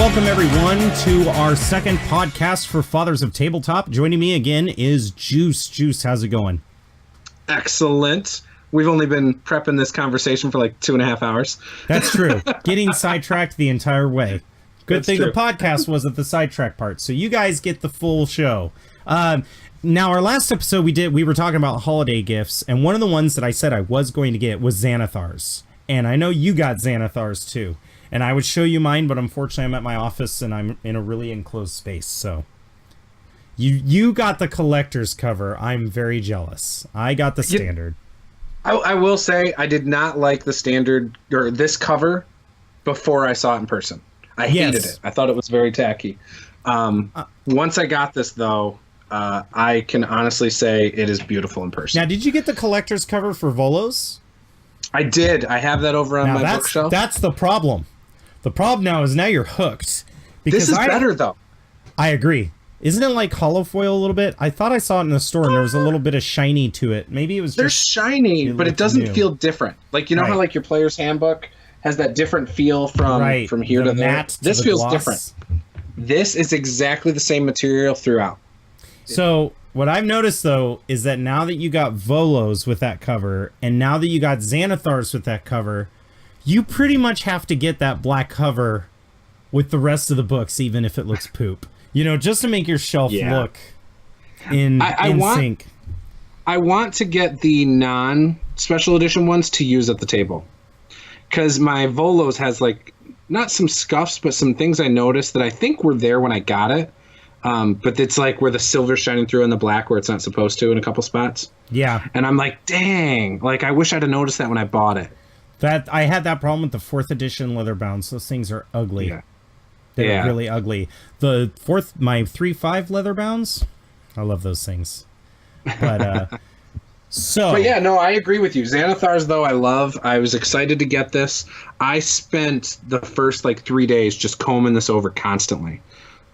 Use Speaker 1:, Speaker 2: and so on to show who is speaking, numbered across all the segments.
Speaker 1: welcome everyone to our second podcast for Fathers of Tabletop. Joining me again is Juce. Juce, how's it going?
Speaker 2: Excellent. We've only been prepping this conversation for like 2.5 hours.
Speaker 1: That's true. Getting sidetracked the entire way. Good
Speaker 2: That's
Speaker 1: thing
Speaker 2: true.
Speaker 1: the podcast wasn't the sidetrack part, so you guys get the full show. Now, our last episode we were talking about holiday gifts, and one of the ones that I said I was going to get was Xanathars. And I know you got Xanathars too. And I would show you mine, but unfortunately I'm at my office and I'm in a really enclosed space, so... You got the collector's cover. I'm very jealous. I got the standard.
Speaker 2: I will say I did not like the standard or this cover before I saw it in person. I hated it. I thought it was very tacky. Once I got this, though, I can honestly say it is beautiful in person.
Speaker 1: Now, did you get the collector's cover for Volos?
Speaker 2: I did. I have that over on my bookshelf.
Speaker 1: That's the problem. The problem now is you're hooked.
Speaker 2: This is better, though.
Speaker 1: I agree. Isn't it like hollow foil a little bit? I thought I saw it in the store and there was a little bit of shiny to it. Maybe it was
Speaker 2: They're shiny, but it doesn't feel different. Like, you know how like your player's handbook has that different feel from here to there? This feels different. This is exactly the same material throughout.
Speaker 1: So what I've noticed, though, is that now that you got Volos with that cover, and now that you got Xanathars with that cover, you pretty much have to get that black cover with the rest of the books, even if it looks poop. You know, just to make your shelf look in sync. I
Speaker 2: want to get the non-special edition ones to use at the table. Because my Volos has, like, not some scuffs, but some things I noticed that I think were there when I got it. But it's like where the silver's shining through in the black where it's not supposed to in a couple spots.
Speaker 1: Yeah.
Speaker 2: And I'm like, dang. Like, I wish I'd have noticed that when I bought it.
Speaker 1: I had that problem with the 4th edition leather bounds. Those things are ugly. Yeah. They're really ugly. My 3.5 leather bounds, I love those things. But But
Speaker 2: yeah, no, I agree with you. Xanathars, though, I was excited to get this. I spent the first 3 days just combing this over constantly.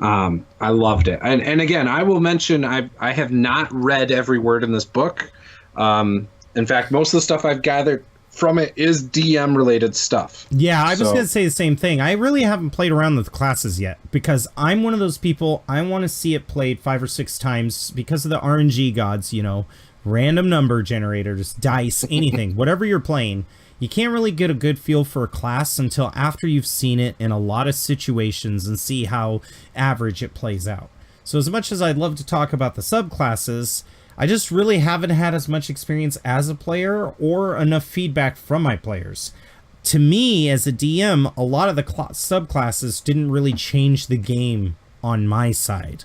Speaker 2: I loved it. And again, I will mention I have not read every word in this book. In fact, most of the stuff I've gathered from it is DM related stuff.
Speaker 1: Yeah, I was going to say the same thing. I really haven't played around with classes yet because I'm one of those people, I want to see it played 5 or 6 times because of the RNG gods, you know, random number generators, dice, anything, whatever you're playing. You can't really get a good feel for a class until after you've seen it in a lot of situations and see how average it plays out. So as much as I'd love to talk about the subclasses, I just really haven't had as much experience as a player or enough feedback from my players. To me, as a DM, a lot of the subclasses didn't really change the game on my side.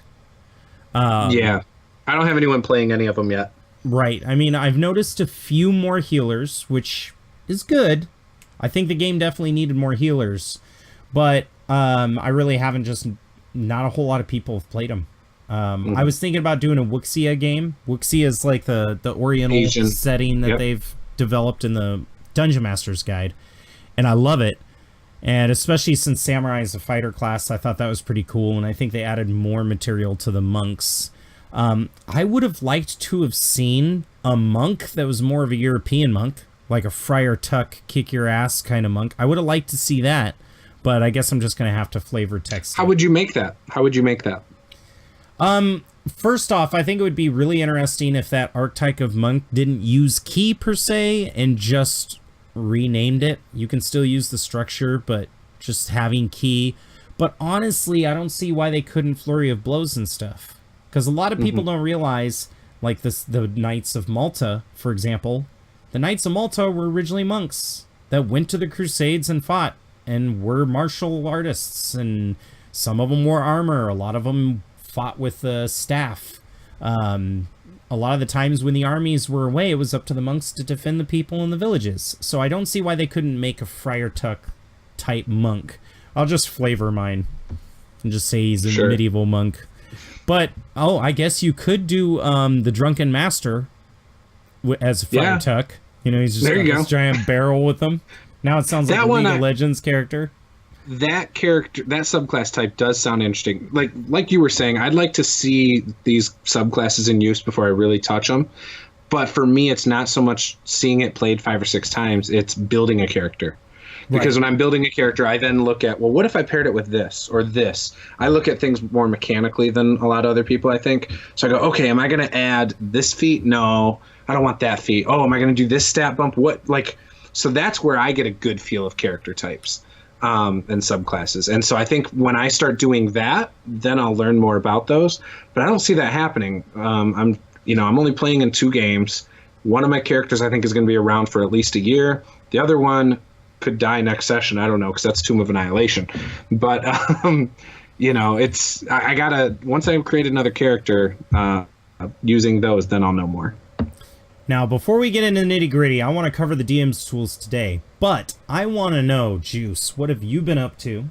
Speaker 2: Yeah, I don't have anyone playing any of them yet.
Speaker 1: Right. I mean, I've noticed a few more healers, which is good. I think the game definitely needed more healers, but I really haven't not a whole lot of people have played them. I was thinking about doing a Wuxia game. Wuxia is like the Oriental Asian setting that they've developed in the Dungeon Master's Guide, and I love it. And especially since Samurai is a fighter class, I thought that was pretty cool, and I think they added more material to the monks. I would have liked to have seen a monk that was more of a European monk, like a Friar Tuck, kick your ass kind of monk. I would have liked to see that, but I guess I'm just going to have to flavor text.
Speaker 2: How would you make that?
Speaker 1: First off, I think it would be really interesting if that archetype of monk didn't use key per se and just renamed it. You can still use the structure, but just having key. But honestly, I don't see why they couldn't flurry of blows and stuff. Because a lot of people don't realize, like the Knights of Malta, for example. The Knights of Malta were originally monks that went to the Crusades and fought and were martial artists. And some of them wore armor. A lot of them fought with the staff. A lot of the times when the armies were away, it was up to the monks to defend the people in the villages. So I don't see why they couldn't make a Friar Tuck type monk. I'll just flavor mine and just say he's a medieval monk. But, I guess you could do the Drunken Master as a Friar Tuck. You know, he's just got this giant barrel with him. Now it sounds like a League of Legends character.
Speaker 2: That subclass type does sound interesting. Like you were saying, I'd like to see these subclasses in use before I really touch them. But for me, it's not so much seeing it played 5 or 6 times. It's building a character. Because
Speaker 1: Right.
Speaker 2: when I'm building a character, I then look at, well, what if I paired it with this or this? I look at things more mechanically than a lot of other people, I think. So I go, okay, am I going to add this feat? No, I don't want that feat. Oh, am I going to do this stat bump? What, like, so that's where I get a good feel of character types and subclasses. And so I think when I start doing that, then I'll learn more about those. But I don't see that happening. I'm only playing in 2 games. One of my characters I think is going to be around for at least a year. The other one could die next session. I don't know, because that's Tomb of Annihilation. But I gotta, once I create another character using those, then I'll know more.
Speaker 1: Now, before we get into the nitty-gritty, I want to cover the DM's tools today. But I want to know, Juice, what have you been up to?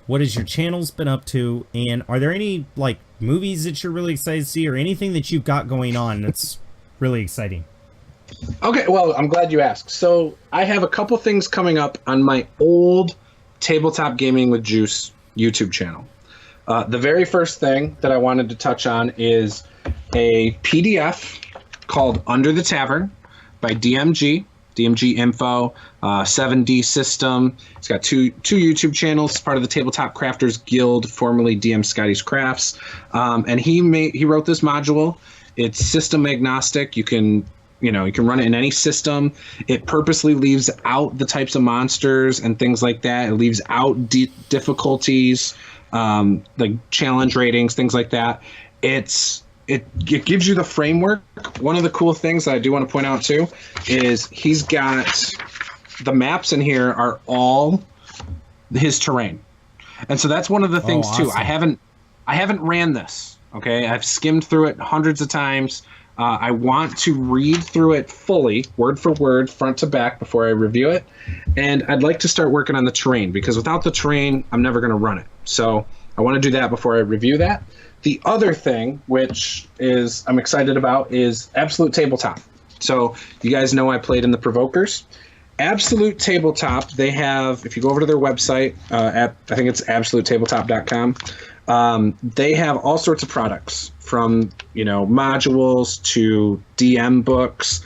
Speaker 1: What has your channel's been up to? And are there any, like, movies that you're really excited to see, or anything that you've got going on that's really exciting?
Speaker 2: Okay, well, I'm glad you asked. So I have a couple things coming up on my old Tabletop Gaming with Juice YouTube channel. The very first thing that I wanted to touch on is a PDF called Under the Tavern by DMG Info, 7D System. It's got two YouTube channels. It's part of the Tabletop Crafters Guild, formerly DM Scotty's Crafts. And he wrote this module. It's system agnostic. You can run it in any system. It purposely leaves out the types of monsters and things like that. It leaves out difficulties, like challenge ratings, things like that. It gives you the framework. One of the cool things that I do want to point out too is he's got the maps in here are all his terrain. And so that's one of the things too.
Speaker 1: Awesome.
Speaker 2: I haven't ran this. Okay. I've skimmed through it hundreds of times. I want to read through it fully, word for word, front to back, before I review it. And I'd like to start working on the terrain, because without the terrain, I'm never going to run it. So I want to do that before I review that. The other thing, which is I'm excited about, is Absolute Tabletop. So you guys know I played in the Provokers. Absolute Tabletop, they have, if you go over to their website, I think it's absolutetabletop.com, they have all sorts of products, from modules to DM books.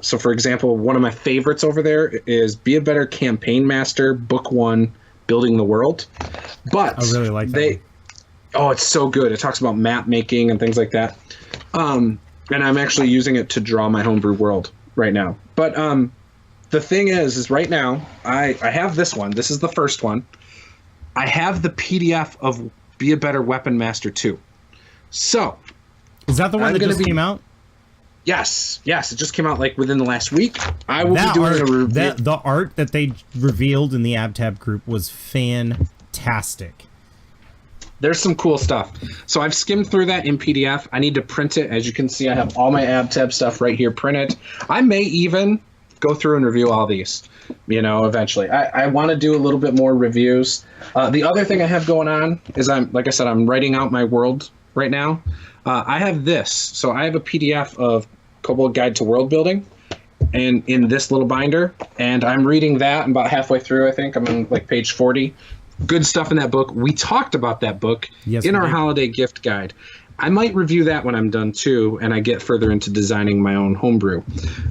Speaker 2: So for example, one of my favorites over there is Be a Better Campaign Master, Book 1, Building the World. But
Speaker 1: I really like that one.
Speaker 2: Oh, it's so good. It talks about map making and things like that. And I'm actually using it to draw my homebrew world right now. But the thing is right now, I have this one. This is the first one. I have the PDF of Be a Better Weapon Master 2. So,
Speaker 1: is that the one that just came out?
Speaker 2: Yes, it just came out like within the last week. I will be doing a review.
Speaker 1: The art that they revealed in the AbTab group was fantastic.
Speaker 2: There's some cool stuff. So I've skimmed through that in PDF. I need to print it. As you can see, I have all my AbTab stuff right here printed. I may even go through and review all these, eventually. I want to do a little bit more reviews. The other thing I have going on is I'm writing out my world right now. I have this. So I have a PDF of Kobold Guide to World Building, and in this little binder, and I'm reading that. I'm about halfway through, I think. I'm on like page 40. Good stuff in that book. We talked about that book in our holiday gift guide. I might review that when I'm done too, and I get further into designing my own homebrew,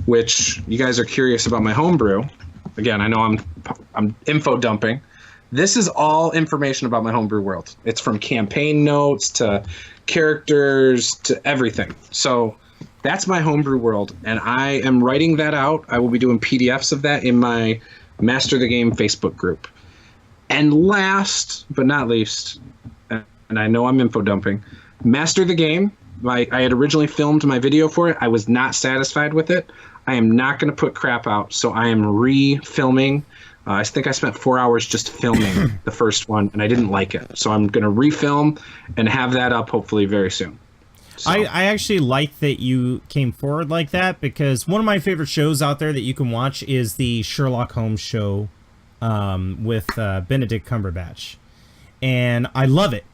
Speaker 2: which you guys are curious about my homebrew. Again, I know I'm info dumping. This is all information about my homebrew world. It's from campaign notes to characters to everything. So that's my homebrew world, and I am writing that out. I will be doing PDFs of that in my Master the Game Facebook group. And last but not least, and I know I'm info dumping, Master the Game. I had originally filmed my video for it. I was not satisfied with it. I am not going to put crap out, so I am re-filming. I think I spent 4 hours just filming the first one, and I didn't like it. So I'm going to refilm and have that up hopefully very soon. So.
Speaker 1: I actually like that you came forward like that, because one of my favorite shows out there that you can watch is the Sherlock Holmes show with Benedict Cumberbatch. And I love it.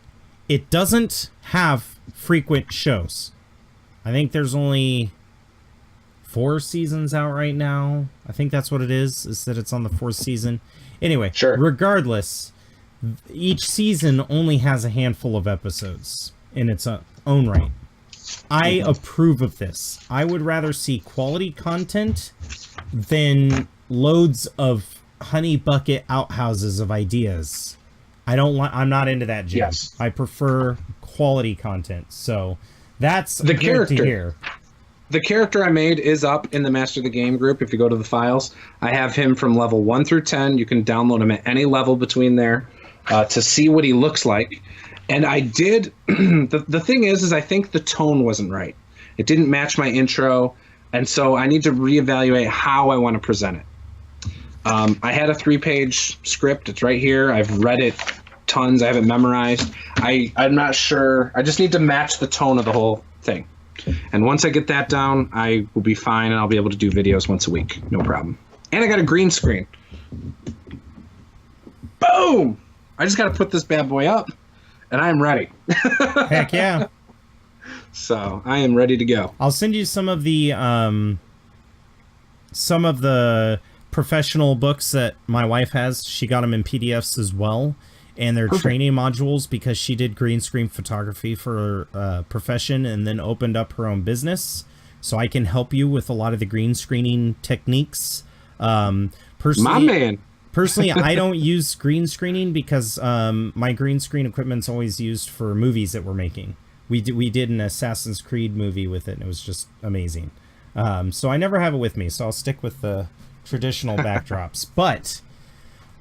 Speaker 1: It doesn't have frequent shows. I think there's only 4 seasons out right now. I think that's what it is that it's on the 4th season. Anyway,
Speaker 2: sure.
Speaker 1: Regardless, each season only has a handful of episodes in its own right. I approve of this. I would rather see quality content than loads of honey bucket outhouses of ideas. I'm not into that jam.
Speaker 2: Yes.
Speaker 1: I prefer quality content. So that's
Speaker 2: the
Speaker 1: good
Speaker 2: character.
Speaker 1: to hear.
Speaker 2: The character I made is up in the Master of the Game group. If you go to the files, I have him from level 1 through 10. You can download him at any level between there to see what he looks like. And I did. The thing is I think the tone wasn't right. It didn't match my intro. And so I need to reevaluate how I want to present it. I had a 3-page script. It's right here. I've read it tons. I have it memorized. I'm not sure. I just need to match the tone of the whole thing. And once I get that down, I will be fine, and I'll be able to do videos once a week. No problem. And I got a green screen. Boom! I just got to put this bad boy up, and I'm ready.
Speaker 1: Heck yeah.
Speaker 2: So I am ready to go.
Speaker 1: I'll send you some of the professional books that my wife has. She got them in PDFs as well, and they're training modules because she did green screen photography for her profession and then opened up her own business. So I can help you with a lot of the green screening techniques. Personally,
Speaker 2: my man.
Speaker 1: Personally, I don't use green screening because my green screen equipment's always used for movies that we're making. We did an Assassin's Creed movie with it, and it was just amazing. So I never have it with me, so I'll stick with the traditional backdrops. But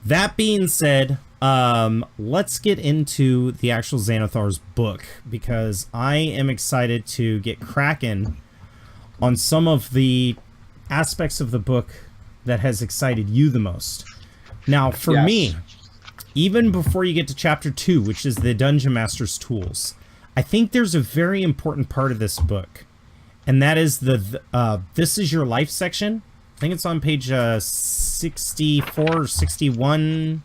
Speaker 1: that being said, let's get into the actual Xanathar's book, because I am excited to get cracking on some of the aspects of the book that has excited you the most. Now, for me, even before you get to chapter 2, which is the Dungeon Master's Tools, I think there's a very important part of this book, and that is the This Is Your Life section. I think it's on page 64 or 61.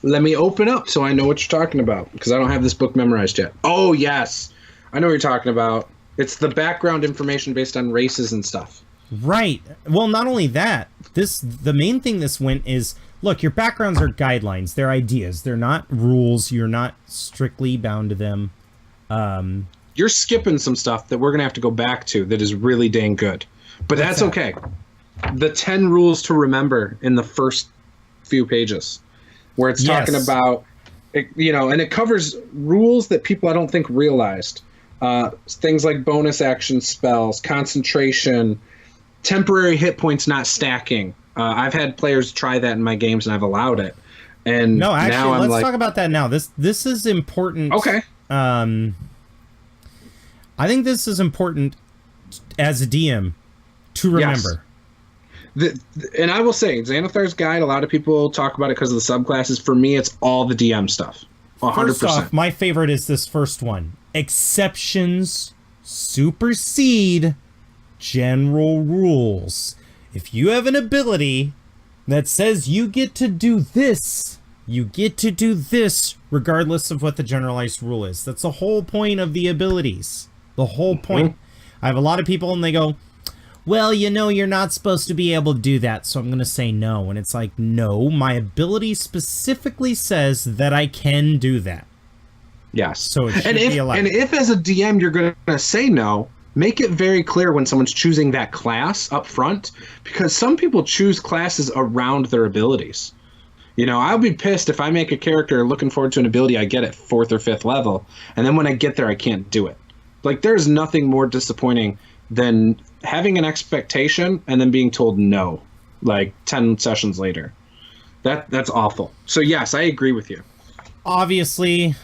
Speaker 2: Let me open up so I know what you're talking about, because I don't have this book memorized yet. Oh, yes. I know what you're talking about. It's the background information based on races and stuff.
Speaker 1: Right. Well, not only that, the main thing this went is, look, your backgrounds are guidelines. They're ideas. They're not rules. You're not strictly bound to them.
Speaker 2: You're skipping some stuff that we're going to have to go back to that is really dang good. But that's okay. The 10 rules to remember in the first few pages, where it's talking about, and it covers rules that people I don't think realized. Things like bonus action spells, concentration, temporary hit points not stacking. I've had players try that in my games, and I've allowed it. And
Speaker 1: no, actually,
Speaker 2: now
Speaker 1: let's talk about that now. This is important.
Speaker 2: Okay.
Speaker 1: I think this is important as a DM to remember.
Speaker 2: Yes. And I will say, Xanathar's Guide, a lot of people talk about it because of the subclasses. For me, it's all the DM stuff. 100%.
Speaker 1: First off, my favorite is this first one. Exceptions supersede general rules. If you have an ability that says you get to do this, you get to do this regardless of what the generalized rule is. That's the whole point of the abilities. The whole point. I have a lot of people and they go, well, you're not supposed to be able to do that, so I'm going to say no. And it's like, no, my ability specifically says that I can do that.
Speaker 2: Yes.
Speaker 1: So it should be allowed.
Speaker 2: And if as a DM you're going to say no, make it very clear when someone's choosing that class up front, because some people choose classes around their abilities. I'll be pissed if I make a character looking forward to an ability I get at 4th or 5th level, and then when I get there I can't do it. Like, there's nothing more disappointing than having an expectation and then being told no, like 10 sessions later. That's awful. So yes, I agree with you.
Speaker 1: Obviously,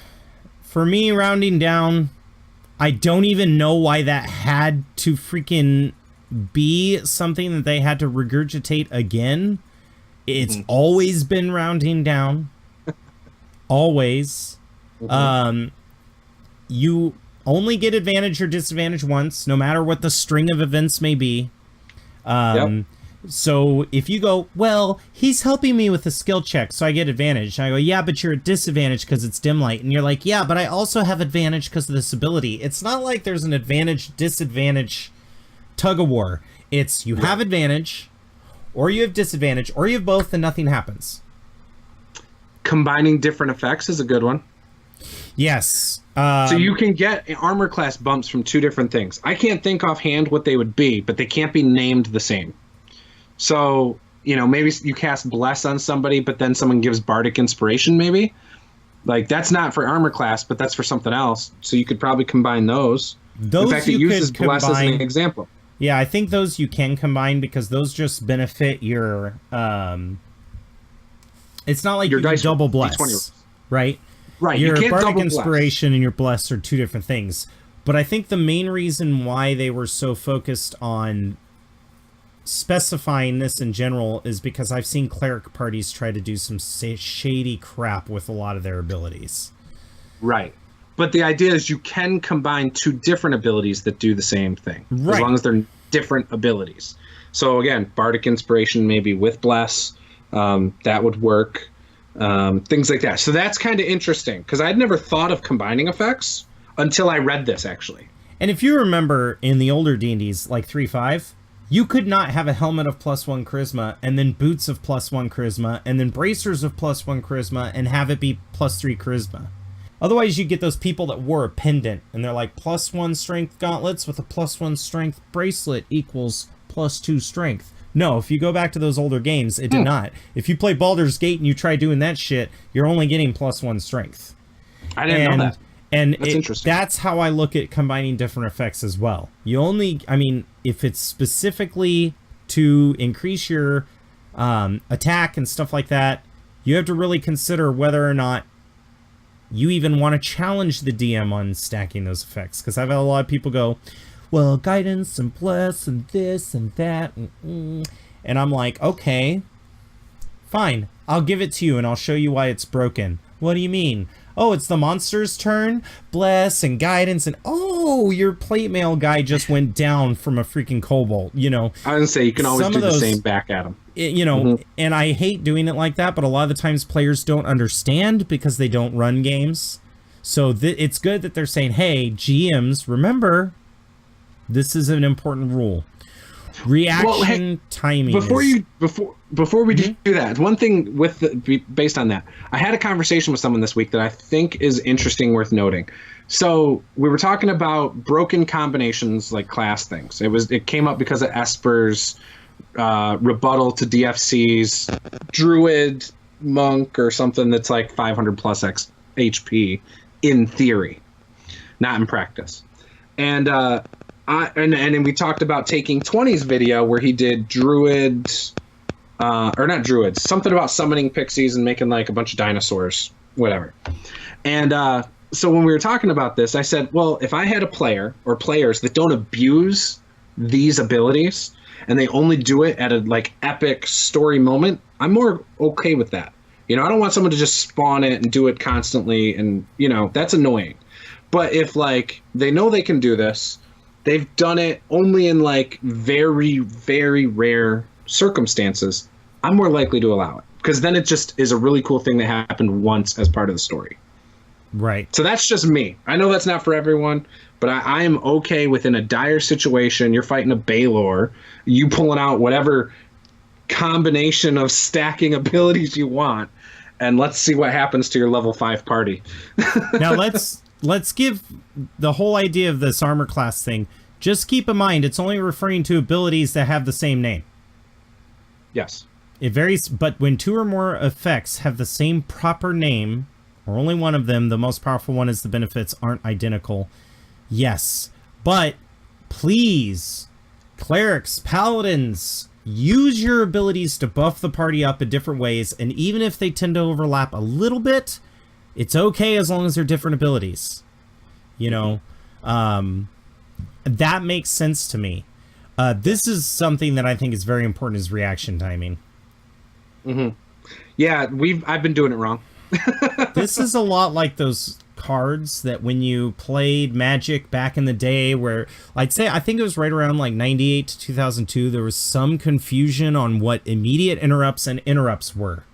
Speaker 1: for me, rounding down, I don't even know why that had to freaking be something that they had to regurgitate again. It's always been rounding down. Always. You only get advantage or disadvantage once, no matter what the string of events may be. So if you go, well, he's helping me with a skill check, so I get advantage. I go, yeah, but you're at disadvantage because it's dim light. And you're like, yeah, but I also have advantage because of this ability. It's not like there's an advantage, disadvantage tug of war. It's you have advantage, or you have disadvantage, or you have both, and nothing happens.
Speaker 2: Combining different effects is a good one.
Speaker 1: Yes.
Speaker 2: So you can get armor class bumps from 2 different things. I can't think offhand what they would be, but they can't be named the same. So maybe you cast Bless on somebody, but then someone gives Bardic Inspiration, maybe. Like, that's not for armor class, but that's for something else. So you could probably combine those. In fact, it uses Bless as an example.
Speaker 1: Yeah, I think those you can combine because those just benefit your... it's not like your you double Bless, right?
Speaker 2: Right,
Speaker 1: your
Speaker 2: you can't
Speaker 1: Bardic
Speaker 2: double
Speaker 1: Inspiration and your Bless are two different things. But I think the main reason why they were so focused on specifying this in general is because I've seen cleric parties try to do some shady crap with a lot of their abilities.
Speaker 2: Right. But the idea is you can combine two different abilities that do the same thing.
Speaker 1: Right.
Speaker 2: As long as they're different abilities. So again, Bardic Inspiration maybe with Bless. That would work. Things like that. So that's kind of interesting because I'd never thought of combining effects until I read this, actually.
Speaker 1: And if you remember in the older D&Ds, like 3.5, you could not have a helmet of +1 charisma and then boots of +1 charisma and then bracers of +1 charisma and have it be +3 charisma. Otherwise, you get those people that wore a pendant and they're like +1 strength gauntlets with a +1 strength bracelet equals +2 strength. No, if you go back to those older games, it did not. If you play Baldur's Gate and you try doing that shit, you're only getting +1 strength.
Speaker 2: I didn't know that.
Speaker 1: And
Speaker 2: that's interesting.
Speaker 1: That's how I look at combining different effects as well. If it's specifically to increase your attack and stuff like that, you have to really consider whether or not you even want to challenge the DM on stacking those effects. Because I've had a lot of people go, well, guidance and bless and this and that. And I'm like, okay, fine. I'll give it to you and I'll show you why it's broken. What do you mean? Oh, it's the monster's turn? Bless and guidance and... Oh, your plate mail guy just went down from a freaking kobold, I
Speaker 2: was going to say, you can always do the same back at him.
Speaker 1: And I hate doing it like that, but a lot of the times players don't understand because they don't run games. So it's good that they're saying, hey, GMs, remember, this is an important rule. Reaction timing.
Speaker 2: Before we do that, one thing based on that, I had a conversation with someone this week that I think is interesting, worth noting. So we were talking about broken combinations, like class things. It came up because of Esper's rebuttal to DFC's druid monk or something that's like 500 plus HP in theory, not in practice. And then we talked about taking 20's video where he did druids, or not druids, something about summoning pixies and making like a bunch of dinosaurs, whatever. And so when we were talking about this, I said, well, if I had a player or players that don't abuse these abilities and they only do it at a like epic story moment, I'm more okay with that. I don't want someone to just spawn it and do it constantly, and that's annoying. But if like they know they can do this, they've done it only in like very, very rare circumstances, I'm more likely to allow it. Because then it just is a really cool thing that happened once as part of the story.
Speaker 1: Right.
Speaker 2: So that's just me. I know that's not for everyone, but I am okay within a dire situation. You're fighting a Baelor, you pulling out whatever combination of stacking abilities you want, and let's see what happens to your level 5 party.
Speaker 1: Now let's give the whole idea of this armor class thing. Just keep in mind, it's only referring to abilities that have the same name.
Speaker 2: Yes.
Speaker 1: It varies, but when 2 or more effects have the same proper name, or only one of them, the most powerful one is the benefits aren't identical. Yes. But please, clerics, paladins, use your abilities to buff the party up in different ways, and even if they tend to overlap a little bit, it's okay as long as they're different abilities. That makes sense to me. This is something that I think is very important, is reaction timing.
Speaker 2: Mm-hmm. Yeah, I've been doing it wrong.
Speaker 1: This is a lot like those cards that when you played Magic back in the day, where I think it was right around like 98 to 2002, there was some confusion on what immediate interrupts and interrupts were.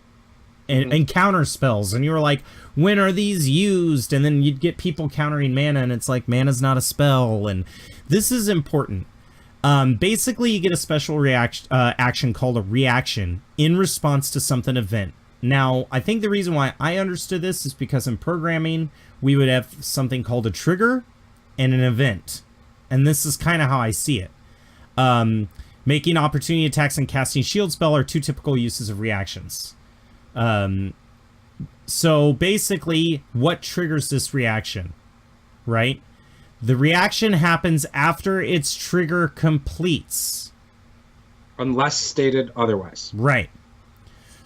Speaker 1: And counter spells, and you were like, when are these used? And then you'd get people countering mana, and it's like, mana's not a spell, and this is important. Basically, you get a special action called a reaction in response to something event. Now, I think the reason why I understood this is because in programming, we would have something called a trigger and an event. And this is kind of how I see it. Making opportunity attacks and casting shield spell are two typical uses of reactions. So basically, what triggers this reaction, right? The reaction happens after its trigger completes.
Speaker 2: Unless stated otherwise.
Speaker 1: Right.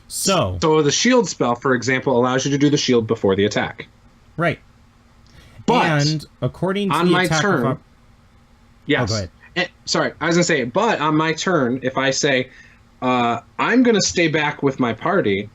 Speaker 1: So
Speaker 2: the shield spell, for example, allows you to do the shield before the attack.
Speaker 1: Right.
Speaker 2: But
Speaker 1: and according to
Speaker 2: on
Speaker 1: the
Speaker 2: my
Speaker 1: attack
Speaker 2: turn, yes.
Speaker 1: Oh, go ahead.
Speaker 2: Sorry, I was gonna say, but on my turn, if I say I'm gonna stay back with my party,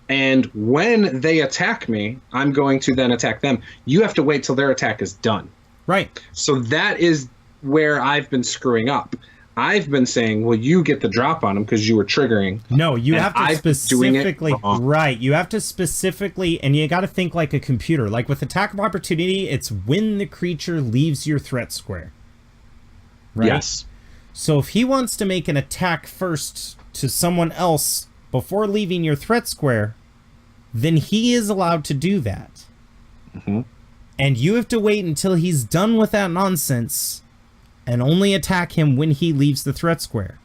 Speaker 2: and when they attack me, I'm going to then attack them. You have to wait till their attack is done.
Speaker 1: Right.
Speaker 2: So that is where I've been screwing up. I've been saying, well, you get the drop on them because you were triggering.
Speaker 1: No, you have to specifically,
Speaker 2: right.
Speaker 1: You have to specifically, and you got to think like a computer. Like with attack of opportunity, it's when the creature leaves your threat square. Right?
Speaker 2: Yes.
Speaker 1: So if he wants to make an attack first to someone else before leaving your threat square, then he is allowed to do that.
Speaker 2: Mm-hmm.
Speaker 1: And you have to wait until he's done with that nonsense and only attack him when he leaves the threat square.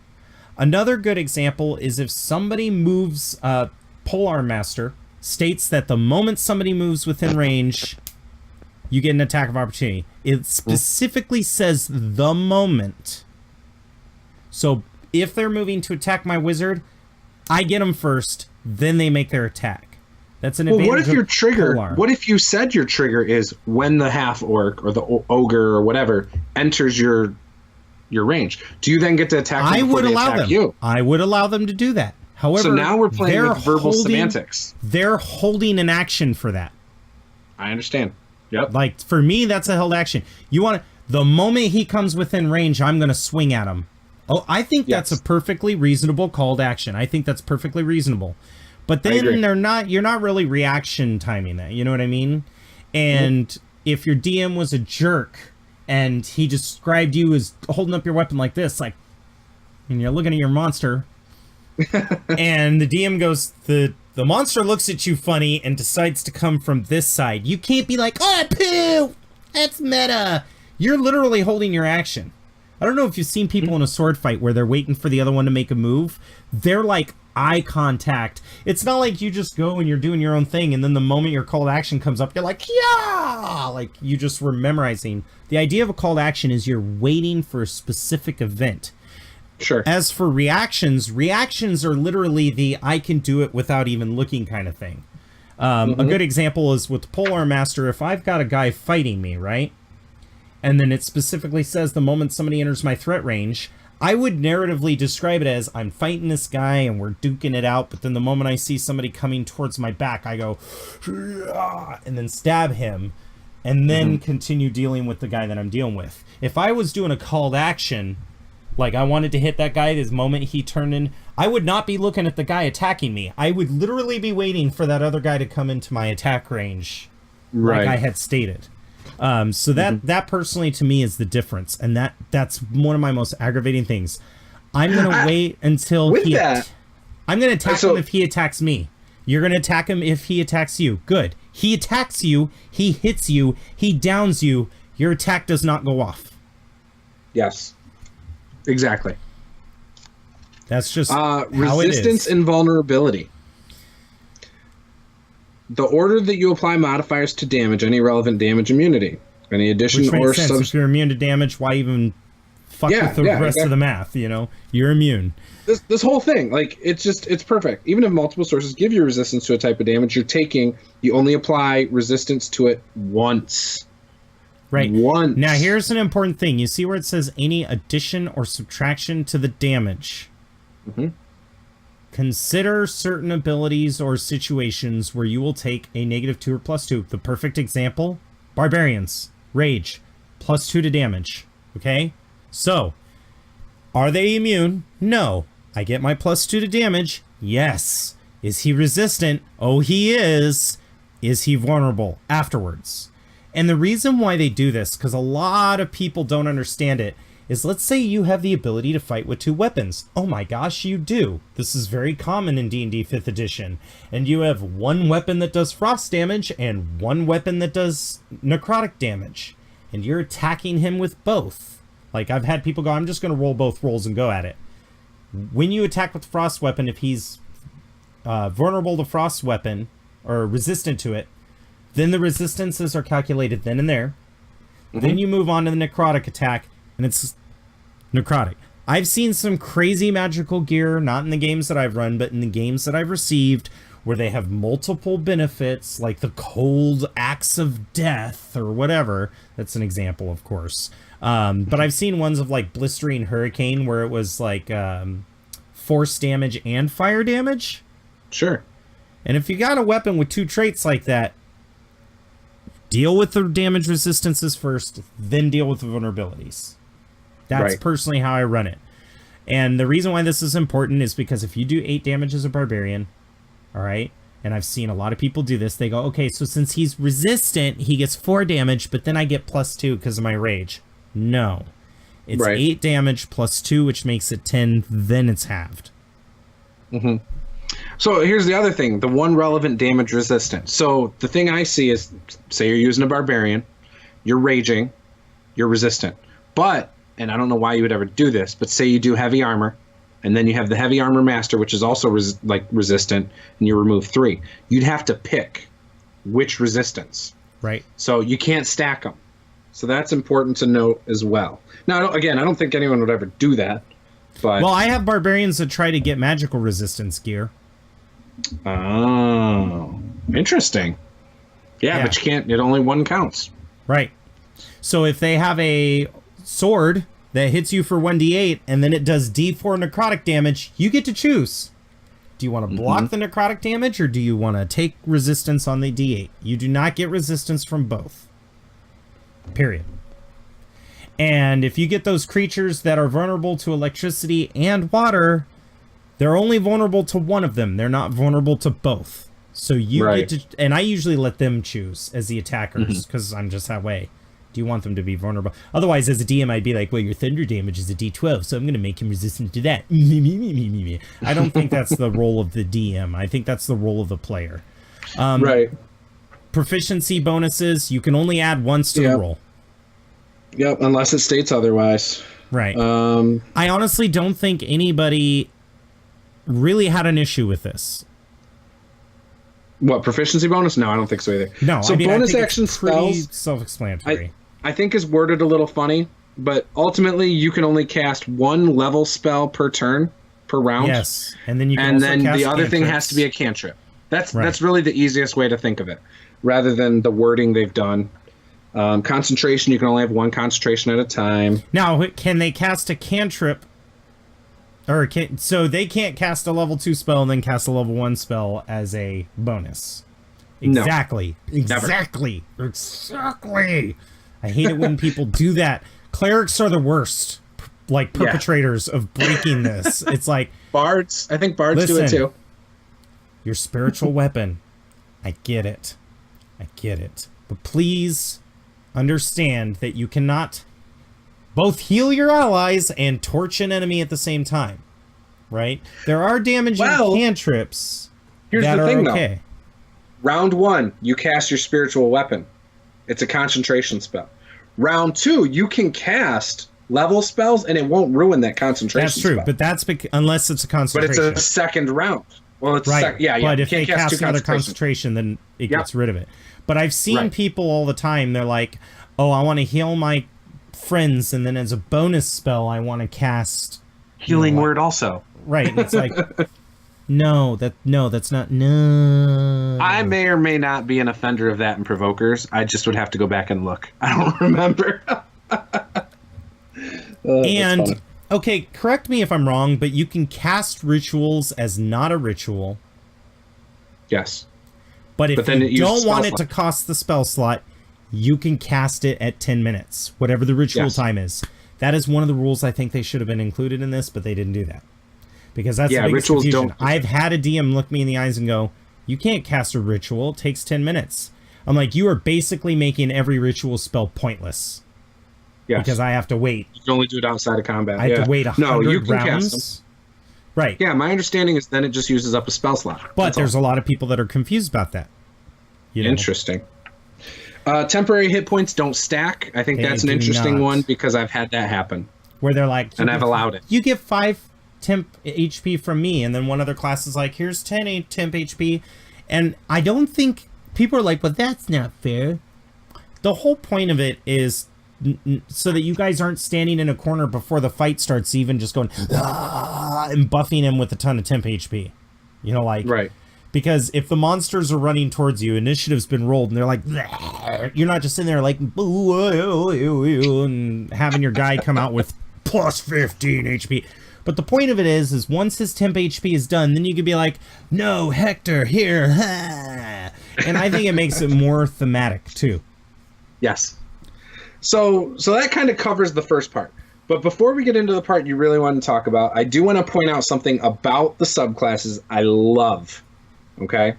Speaker 1: Another good example is if somebody moves, Polearm Master states that the moment somebody moves within range, you get an attack of opportunity. It specifically says the moment. So if they're moving to attack my wizard, I get them first, then they make their attack. That's an advantage.
Speaker 2: What if your trigger?
Speaker 1: Polearm.
Speaker 2: What if you said your trigger is when the half orc or the ogre or whatever enters your range? Do you then get to attack them
Speaker 1: I
Speaker 2: before
Speaker 1: would
Speaker 2: they
Speaker 1: allow
Speaker 2: attack
Speaker 1: them.
Speaker 2: you?
Speaker 1: I would allow them to do that. However,
Speaker 2: so now we're playing with verbal semantics.
Speaker 1: They're holding an action for that.
Speaker 2: I understand. Yep.
Speaker 1: Like for me, that's a held action. You want to, the moment he comes within range, I'm going to swing at him. Oh, I think that's a perfectly reasonable called action. I think that's perfectly reasonable. But then you're not really reaction timing that. You know what I mean? And if your DM was a jerk and he described you as holding up your weapon like this, like, and you're looking at your monster, and the DM goes, the monster looks at you funny and decides to come from this side. You can't be like, oh, poo! That's meta. You're literally holding your action. I don't know if you've seen people in a sword fight where they're waiting for the other one to make a move. They're like eye contact. It's not like you just go and you're doing your own thing and then the moment your call to action comes up, you're like, yeah! Like you just were memorizing. The idea of a call to action is you're waiting for a specific event.
Speaker 2: Sure.
Speaker 1: As for reactions are literally the I can do it without even looking kind of thing. A good example is with Polearm Master. If I've got a guy fighting me, right? And then it specifically says the moment somebody enters my threat range, I would narratively describe it as I'm fighting this guy and we're duking it out, but then the moment I see somebody coming towards my back, I go, and then stab him, and then continue dealing with the guy that I'm dealing with. If I was doing a called action, like I wanted to hit that guy this moment he turned in, I would not be looking at the guy attacking me. I would literally be waiting for that other guy to come into my attack range, like I had stated. So that personally to me is the difference, and that's one of my most aggravating things. I'm gonna wait until I'm gonna attack him if he attacks me. You're gonna attack him if he attacks you. Good. He attacks you. He hits you. He downs you. Your attack does not go off.
Speaker 2: Yes. Exactly.
Speaker 1: That's just
Speaker 2: resistance and vulnerability. The order that you apply modifiers to damage, any relevant damage immunity, any addition
Speaker 1: Which makes
Speaker 2: or
Speaker 1: sense. If you're immune to damage, why even fuck with the rest of the math? You know, you're immune.
Speaker 2: This whole thing, like it's perfect. Even if multiple sources give you resistance to a type of damage, you only apply resistance to it once.
Speaker 1: Right.
Speaker 2: Once.
Speaker 1: Now here's an important thing. You see where it says any addition or subtraction to the damage. Consider certain abilities or situations where you will take a -2 or +2. The perfect example, Barbarians, Rage, +2 to damage. Okay? So, are they immune? No. I get my +2 to damage? Yes. Is he resistant? Oh, he is. Is he vulnerable? Afterwards. And the reason why they do this, because a lot of people don't understand it, is let's say you have the ability to fight with 2 weapons. Oh my gosh, you do. This is very common in D&D 5th edition. And you have one weapon that does frost damage and one weapon that does necrotic damage. And you're attacking him with both. Like, I've had people go, I'm just going to roll both rolls and go at it. when you attack with the frost weapon, if he's vulnerable to frost weapon or resistant to it, then the resistances are calculated then and there. Then you move on to the necrotic attack, and it's necrotic. I've seen some crazy magical gear, not in the games that I've run, but in the games that I've received, where they have multiple benefits, like the cold axe of death or whatever. That's an example, of course. But I've seen ones of like blistering hurricane, where it was like force damage and fire damage.
Speaker 2: Sure.
Speaker 1: And if you got a weapon with 2 traits like that, deal with the damage resistances first, then deal with the vulnerabilities. That's personally how I run it. And the reason why this is important is because if you do 8 damage as a barbarian, all right, and I've seen a lot of people do this, they go, okay, so since he's resistant, he gets 4 damage, but then I get +2 because of my rage. No. It's 8 damage plus 2, which makes it 10, then it's halved.
Speaker 2: So here's the other thing, the one relevant damage resistance. So the thing I see is, say you're using a barbarian, you're raging, you're resistant. But, and I don't know why you would ever do this, but say you do heavy armor, and then you have the heavy armor master, which is also resistant, and you remove 3. You'd have to pick which resistance.
Speaker 1: Right.
Speaker 2: So you can't stack them. So that's important to note as well. Now, I don't think anyone would ever do that. But
Speaker 1: well, I have barbarians that try to get magical resistance gear.
Speaker 2: Oh, interesting. Yeah, but you can't. It only one counts.
Speaker 1: Right. So if they have a sword that hits you for 1d8 and then it does d4 necrotic damage, you get to choose. Do you want to block the necrotic damage, or do you want to take resistance on the d8? You do not get resistance from both. Period. And if you get those creatures that are vulnerable to electricity and water, they're only vulnerable to one of them. They're not vulnerable to both. So you get to, and I usually let them choose as the attackers, because I'm just that way. Do you want them to be vulnerable? Otherwise, as a DM, I'd be like, well, your thunder damage is a d12, so I'm going to make him resistant to that. I don't think that's the role of the DM. I think that's the role of the player. Proficiency bonuses, you can only add once to the roll.
Speaker 2: Yep, unless it states otherwise.
Speaker 1: Right. I honestly don't think anybody really had an issue with this.
Speaker 2: What, proficiency bonus? No, I don't think so either.
Speaker 1: No,
Speaker 2: so bonus action spells,
Speaker 1: self-explanatory.
Speaker 2: I think is worded a little funny, but ultimately you can only cast 1 level spell per turn, per round.
Speaker 1: Yes, and then you can also cast
Speaker 2: the other thing has to be a cantrip. That's really the easiest way to think of it, rather than the wording they've done. Concentration, you can only have 1 concentration at a time.
Speaker 1: Now, can they cast a cantrip? Or so they can't cast a level 2 spell and then cast a level 1 spell as a bonus. Exactly.
Speaker 2: No,
Speaker 1: exactly. Exactly. I hate it when people do that. Clerics are the worst, like, perpetrators of breaking this. It's like
Speaker 2: bards. I think bards do it too.
Speaker 1: Your spiritual weapon. I get it. But please understand that you cannot both heal your allies and torch an enemy at the same time, right? There are damaging cantrips that are okay.
Speaker 2: Round 1, you cast your spiritual weapon. It's a concentration spell. Round 2, you can cast level spells, and it won't ruin that concentration spell.
Speaker 1: That's true, but that's unless it's a concentration.
Speaker 2: But it's a second round. Well, it's
Speaker 1: right. But if they cast another
Speaker 2: concentration,
Speaker 1: then it gets rid of it. But I've seen people all the time, they're like, oh, I want to heal my friends, and then as a bonus spell, I want to cast
Speaker 2: healing word also.
Speaker 1: Right. And it's like, that's not. No.
Speaker 2: I may or may not be an offender of that in Provokers. I just would have to go back and look. I don't remember.
Speaker 1: And okay, correct me if I'm wrong, but you can cast rituals as not a ritual.
Speaker 2: Yes.
Speaker 1: But if you don't want it to cost the spell slot, you can cast it at 10 minutes, whatever the ritual time is. That is one of the rules I think they should have been included in this, but they didn't do that. Because that's the biggest confusion. I've had a DM look me in the eyes and go, you can't cast a ritual, it takes 10 minutes. I'm like, you are basically making every ritual spell pointless. Yes. Because I have to wait.
Speaker 2: You can only do it outside of combat.
Speaker 1: I have to wait 100 rounds. Cast them. Right.
Speaker 2: Yeah, my understanding is then it just uses up a spell slot.
Speaker 1: But there's a lot of people that are confused about that.
Speaker 2: Interesting. Temporary hit points don't stack. I think that's an interesting one because I've had that happen.
Speaker 1: Where they're like...
Speaker 2: And I've allowed it.
Speaker 1: You get 5 temp HP from me, and then one other class is like, here's 10 temp HP. And I don't think people are like, but that's not fair. The whole point of it is so that you guys aren't standing in a corner before the fight starts, even just going and buffing him with a ton of temp HP. You know, like,
Speaker 2: right.
Speaker 1: Because if the monsters are running towards you, initiative's been rolled, and they're like, "Bleh," you're not just sitting there like, and having your guy come out with plus 15 HP. But the point of it is once his temp HP is done, then you could be like, no, Hector, here. Ha. And I think it makes it more thematic, too.
Speaker 2: Yes. So that kind of covers the first part. But before we get into the part you really want to talk about, I do want to point out something about the subclasses I love. Okay?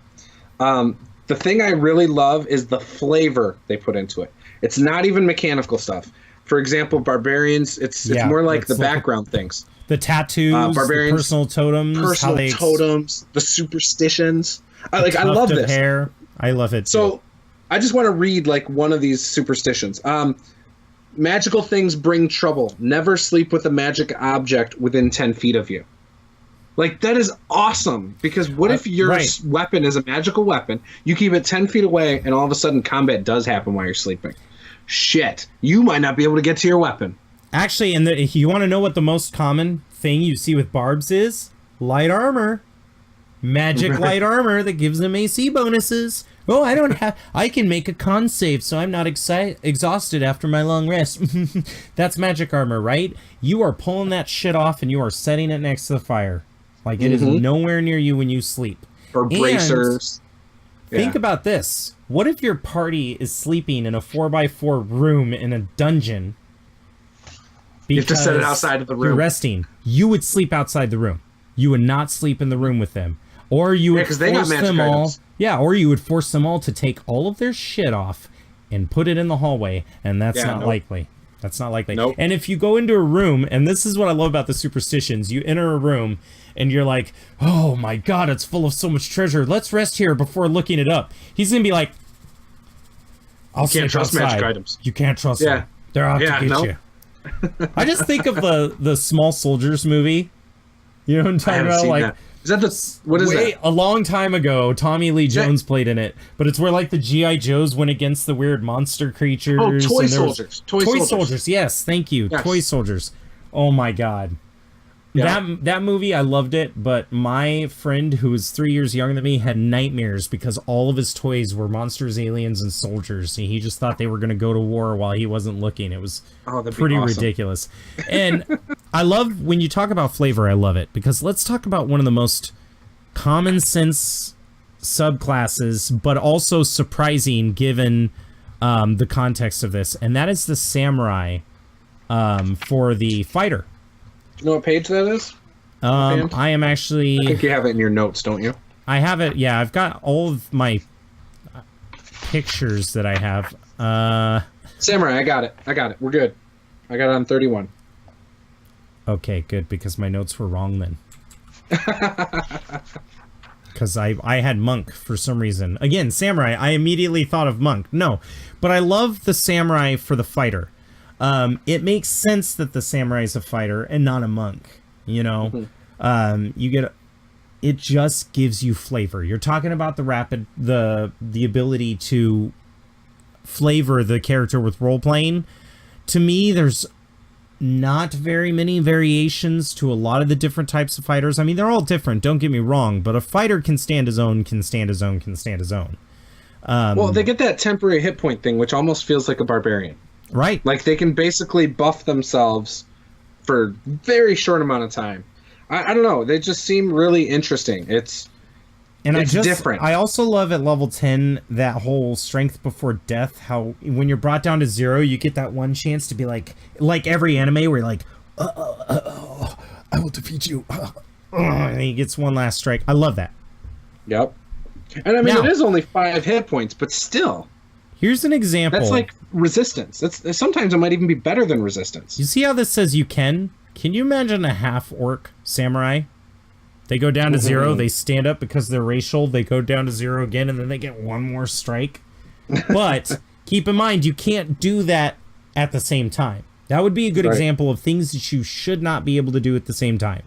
Speaker 2: The thing I really love is the flavor they put into it. It's not even mechanical stuff. For example, barbarians, it's more like the background things. The
Speaker 1: tattoos, barbarians, the personal totems,
Speaker 2: the superstitions. I love this.
Speaker 1: Hair. I love it.
Speaker 2: So I just want to read like one of these superstitions. Magical things bring trouble. Never sleep with a magic object within 10 feet of you. Like, that is awesome, because what if your weapon is a magical weapon, you keep it 10 feet away, and all of a sudden combat does happen while you're sleeping? Shit. You might not be able to get to your weapon.
Speaker 1: Actually, and you want to know what the most common thing you see with barbs is? Light armor. Magic light armor that gives them AC bonuses. Oh, I can make a con save so I'm not exhausted after my long rest. That's magic armor, right? You are pulling that shit off and you are setting it next to the fire. Like, it is nowhere near you when you sleep.
Speaker 2: Or bracers.
Speaker 1: Think about this. What if your party is sleeping in a 4x4 room in a dungeon?
Speaker 2: You have to set it outside of the room.
Speaker 1: You're resting. You would sleep outside the room. You would not sleep in the room with them. Or you would force them all. Yeah, or you would force them all to take all of their shit off and put it in the hallway, and that's not likely. That's not likely.
Speaker 2: Nope.
Speaker 1: And if you go into a room, and this is what I love about the superstitions, you enter a room and you're like, oh my god, it's full of so much treasure. Let's rest here before looking it up. He's gonna be like, I'll sleep outside. Magic items. You can't trust them. They're out to get you. I just think of the Small Soldiers movie. You know what I'm talking about? Like,
Speaker 2: is that what is that?
Speaker 1: A long time ago, Tommy Lee Jones played in it, but it's where like the G.I. Joes went against the weird monster creatures.
Speaker 2: Oh, Toy Soldiers.
Speaker 1: Toy Soldiers. Yes, thank you. Yes. Toy Soldiers. Oh my god. Yeah. That movie, I loved it, but my friend who was 3 years younger than me had nightmares because all of his toys were monsters, aliens, and soldiers. And he just thought they were going to go to war while he wasn't looking. It was pretty ridiculous. And I love, when you talk about flavor, I love it. Because let's talk about one of the most common sense subclasses, but also surprising given the context of this. And that is the samurai for the fighter.
Speaker 2: Do you know what page that is?
Speaker 1: I am actually...
Speaker 2: I think you have it in your notes, don't you?
Speaker 1: I have it, yeah. I've got all of my pictures that I have.
Speaker 2: Samurai, I got it. We're good. I got it on 31.
Speaker 1: Okay, good, because my notes were wrong then. Because I had monk for some reason. Again, samurai, I immediately thought of monk. No, but I love the samurai for the fighter. It makes sense that the samurai is a fighter and not a monk, you know? It just gives you flavor. You're talking about the ability to flavor the character with role-playing. To me, there's not very many variations to a lot of the different types of fighters. I mean, they're all different, don't get me wrong, but a fighter can stand his own.
Speaker 2: Well, they get that temporary hit point thing, which almost feels like a barbarian.
Speaker 1: Right.
Speaker 2: Like, they can basically buff themselves for very short amount of time. I don't know. They just seem really interesting. It's different. I
Speaker 1: also love at level 10 that whole strength before death, how when you're brought down to 0, you get that one chance to be like every anime where you're like, I will defeat you. And he gets one last strike. I love that.
Speaker 2: Yep. And I mean, it is only 5 hit points, but still.
Speaker 1: Here's an example.
Speaker 2: That's like resistance. Sometimes it might even be better than resistance.
Speaker 1: You see how this says you can? Can you imagine a half-orc samurai? They go down to 0, they stand up because they're racial, they go down to 0 again, and then they get one more strike. But keep in mind, you can't do that at the same time. That would be a good example of things that you should not be able to do at the same time.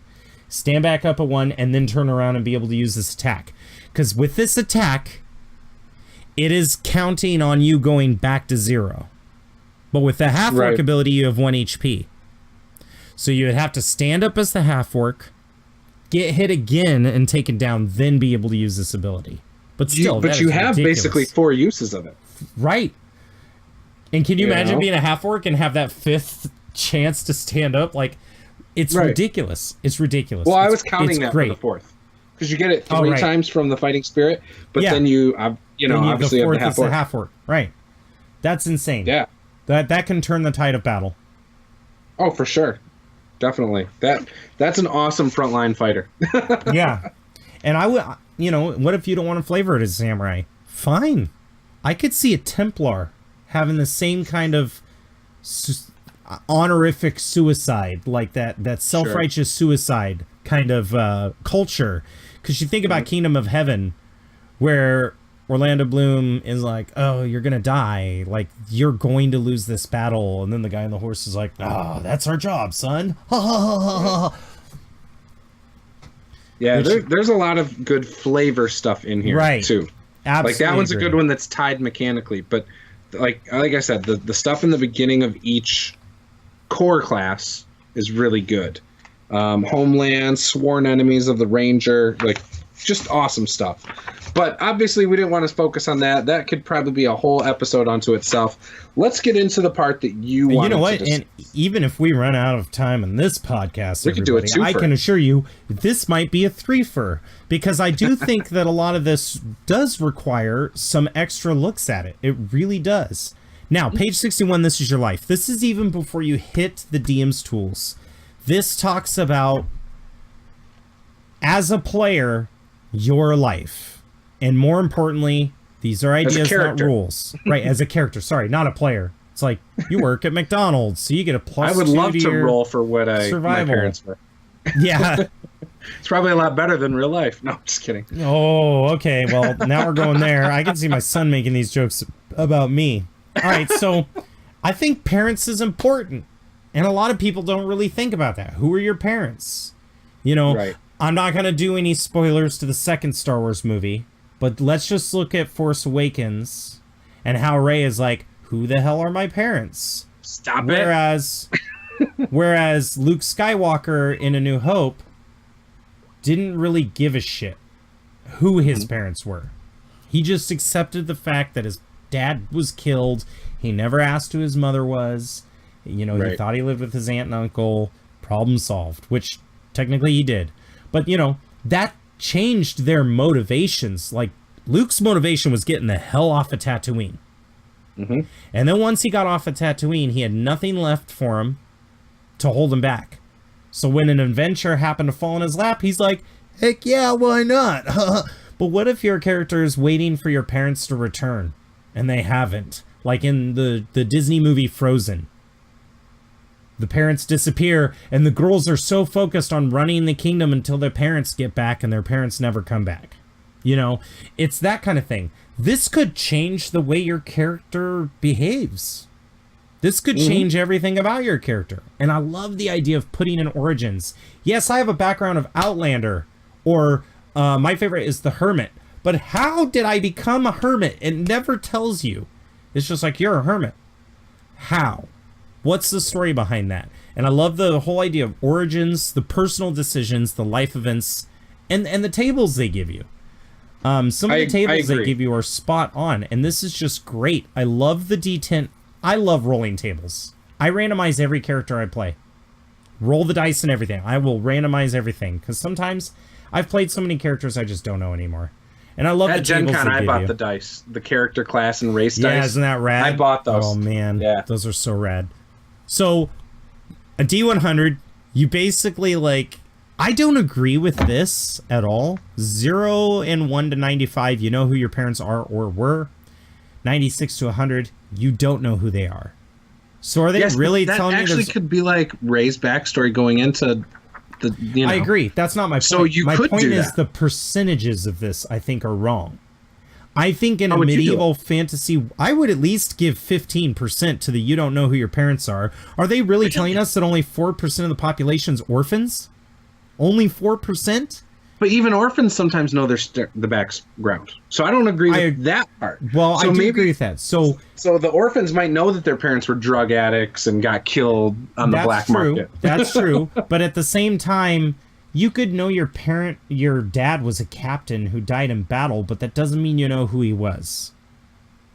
Speaker 1: stand back up a 1, and then turn around and be able to use this attack. Because with this attack, it is counting on you going back to 0. But with the half-orc ability, you have 1 HP. So you would have to stand up as the half-orc, get hit again and taken down, then be able to use this ability. But still,
Speaker 2: but you have basically 4 uses of it.
Speaker 1: Right. And can you imagine being a half-orc and have that 5th chance to stand up? Like, it's ridiculous. It's ridiculous.
Speaker 2: Well, I was counting that for the 4th. Because you get it 3 times from the fighting spirit, but then you obviously have the half-orc.
Speaker 1: Half-orc. Right. That's insane.
Speaker 2: Yeah.
Speaker 1: That can turn the tide of battle.
Speaker 2: Oh, for sure. Definitely. That's an awesome frontline fighter.
Speaker 1: Yeah. And I would, what if you don't want to flavor it as samurai? Fine. I could see a Templar having the same kind of honorific suicide, like that self-righteous suicide kind of culture. Because you think about Kingdom of Heaven, where Orlando Bloom is like, oh, you're going to die. Like, you're going to lose this battle. And then the guy on the horse is like, oh, that's our job, son.
Speaker 2: Yeah, there's a lot of good flavor stuff in here, too.
Speaker 1: Absolutely.
Speaker 2: Like, that one's a good one that's tied mechanically. But, like I said, the stuff in the beginning of each core class is really good. Homeland, Sworn Enemies of the Ranger, like, just awesome stuff. But obviously we didn't want to focus on that. That could probably be a whole episode unto itself. Let's get into the part that you want. You know what?
Speaker 1: And even if we run out of time in this podcast,
Speaker 2: we could do a twofer.
Speaker 1: I can assure you this might be a threefer, because I do think that a lot of this does require some extra looks at it. It really does. Now, page 61, This Is Your Life. This is even before you hit the DM's tools. This talks about, as a player, your life. And more importantly, these are ideas, not rules. Right, as a character. Sorry, not a player. It's like, you work at McDonald's, so you get a plus.
Speaker 2: I would love to roll for what my parents were.
Speaker 1: Yeah.
Speaker 2: It's probably a lot better than real life. No, I'm just kidding.
Speaker 1: Oh, okay. Well, now we're going there. I can see my son making these jokes about me. All right, so I think parents is important. And a lot of people don't really think about that. Who are your parents? I'm not going to do any spoilers to the second Star Wars movie, but let's just look at Force Awakens and how Rey is like, who the hell are my parents?
Speaker 2: Stop
Speaker 1: it. Whereas Luke Skywalker in A New Hope didn't really give a shit who his parents were. He just accepted the fact that his dad was killed. He never asked who his mother was. He thought he lived with his aunt and uncle. Problem solved, which technically he did. But, that changed their motivations. Like, Luke's motivation was getting the hell off of Tatooine. Mm-hmm. And then once he got off of Tatooine, he had nothing left for him to hold him back. So when an adventure happened to fall in his lap, he's like, heck yeah, why not? But what if your character is waiting for your parents to return and they haven't? Like in the Disney movie Frozen. The parents disappear, and the girls are so focused on running the kingdom until their parents get back, and their parents never come back. It's that kind of thing. This could change the way your character behaves. This could change everything about your character. And I love the idea of putting in origins. Yes, I have a background of Outlander, or my favorite is the Hermit. But how did I become a hermit? It never tells you. It's just like, you're a hermit. How? What's the story behind that? And I love the whole idea of origins, the personal decisions, the life events, and the tables they give you. Some of the tables they give you are spot on, and this is just great. I love the D10. I love rolling tables. I randomize every character I play. Roll the dice and everything. I will randomize everything, because sometimes I've played so many characters I just don't know anymore. And I love the tables they give you. At Gen Con, I bought
Speaker 2: the dice, the character class and race dice.
Speaker 1: Yeah, isn't that rad?
Speaker 2: I bought those.
Speaker 1: Oh, man. Yeah. Those are so rad. So, a D100, you basically, I don't agree with this at all. 0 and 1 to 95, you know who your parents are or were. 96 to 100, you don't know who they are. So are they really telling you? That
Speaker 2: actually could be like Rey's backstory going into the,
Speaker 1: I agree. That's not my point.
Speaker 2: So you could do that.
Speaker 1: My point is the percentages of this, I think, are wrong. I think in a medieval fantasy, I would at least give 15% to the you don't know who your parents are. Are they really telling us that only 4% of the population's orphans? Only 4%?
Speaker 2: But even orphans sometimes know the background. So I don't agree with that part.
Speaker 1: Well,
Speaker 2: so
Speaker 1: I do agree with that. So
Speaker 2: the orphans might know that their parents were drug addicts and got killed on the black market.
Speaker 1: That's true. But at the same time, you could know your dad was a captain who died in battle, but that doesn't mean you know who he was.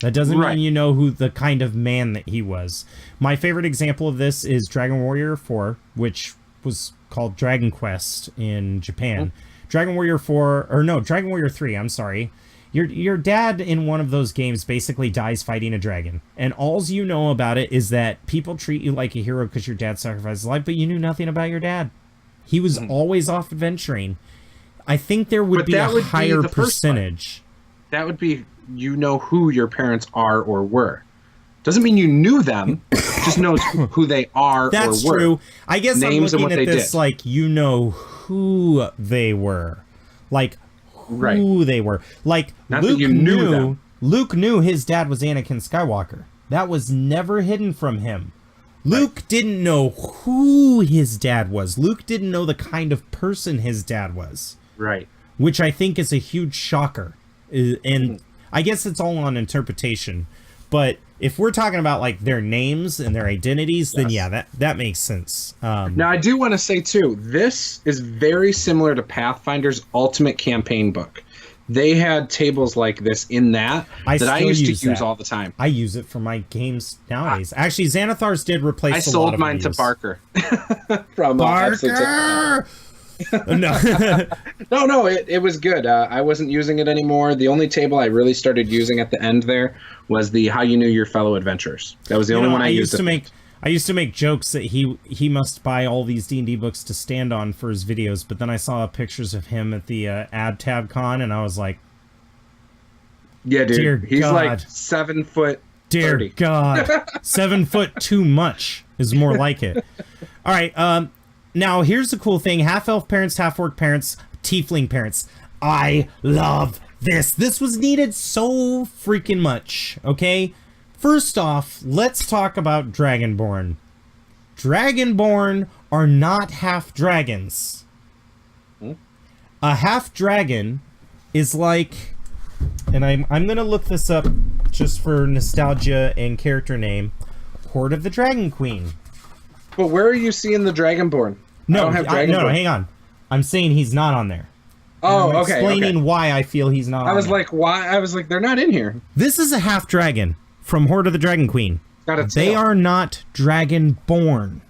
Speaker 1: That doesn't mean you know who the kind of man that he was. My favorite example of this is Dragon Warrior 4, which was called Dragon Quest in Japan. Dragon Warrior 3, I'm sorry. Your dad in one of those games basically dies fighting a dragon. And all you know about it is that people treat you like a hero because your dad sacrificed his life, but you knew nothing about your dad. He was always off adventuring. I think there would be a higher percentage.
Speaker 2: That would be, you know who your parents are or were. Doesn't mean you knew them, just knows who they are or were.
Speaker 1: That's true. I guess
Speaker 2: names
Speaker 1: I'm looking
Speaker 2: and what
Speaker 1: at
Speaker 2: they
Speaker 1: this
Speaker 2: did.
Speaker 1: like you know who they were. Like who they were. Like
Speaker 2: Not
Speaker 1: Luke
Speaker 2: that you knew them.
Speaker 1: Luke knew his dad was Anakin Skywalker. That was never hidden from him. Luke didn't know who his dad was. Luke didn't know the kind of person his dad was.
Speaker 2: Right.
Speaker 1: Which I think is a huge shocker. And I guess it's all on interpretation. But if we're talking about like their names and their identities, then yeah, that makes sense.
Speaker 2: Now, I do want to say, too, this is very similar to Pathfinder's Ultimate Campaign book. They had tables like this in that I used to use all the time.
Speaker 1: I use it for my games nowadays. Actually, Xanathar's did replace
Speaker 2: I sold mine to Barker. From
Speaker 1: Barker! No.
Speaker 2: No, it was good. I wasn't using it anymore. The only table I really started using at the end there was the How You Knew Your Fellow Adventurers. That was the only one I used.
Speaker 1: I used to make jokes that he must buy all these D&D books to stand on for his videos, but then I saw pictures of him at the AbTabCon, and I was like,
Speaker 2: yeah, dude,
Speaker 1: dear
Speaker 2: he's
Speaker 1: God.
Speaker 2: like 7 foot.
Speaker 1: Dear
Speaker 2: 30.
Speaker 1: God, 7 foot too much is more like it. All right, now here's the cool thing: half-elf parents, half-orc parents, tiefling parents. I love this. This was needed so freaking much. Okay. First off, let's talk about Dragonborn. Dragonborn are not half dragons. A half dragon is like, and I'm going to look this up just for nostalgia and character name, Horde of the Dragon Queen.
Speaker 2: But where are you seeing the Dragonborn?
Speaker 1: No,
Speaker 2: I don't have Dragonborn.
Speaker 1: no, hang on. I'm saying he's not on there.
Speaker 2: Oh,
Speaker 1: I'm
Speaker 2: okay.
Speaker 1: explaining why I feel he's not on there.
Speaker 2: I was like, why? I was like, they're not in here.
Speaker 1: This is a half dragon from Horde of the Dragon Queen.
Speaker 2: Got a
Speaker 1: They
Speaker 2: tail.
Speaker 1: are not dragonborn.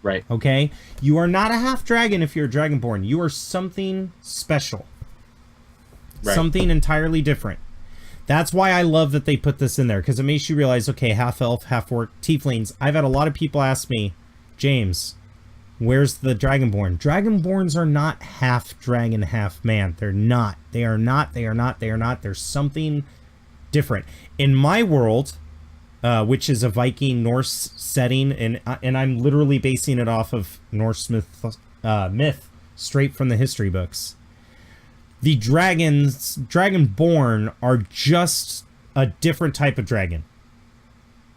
Speaker 2: Right.
Speaker 1: Okay? You are not a half dragon if you're a dragonborn. You are something special.
Speaker 2: Right.
Speaker 1: Something entirely different. That's why I love that they put this in there, because it makes you realize, okay, half elf, half orc, tieflings. I've had a lot of people ask me, James, where's the dragonborn? Dragonborns are not half dragon, half man. They're not. They are not. They are not. They are not. There's something different. In my world, which is a Viking Norse setting, and I'm literally basing it off of Norse myth straight from the history books. The dragonborn are just a different type of dragon.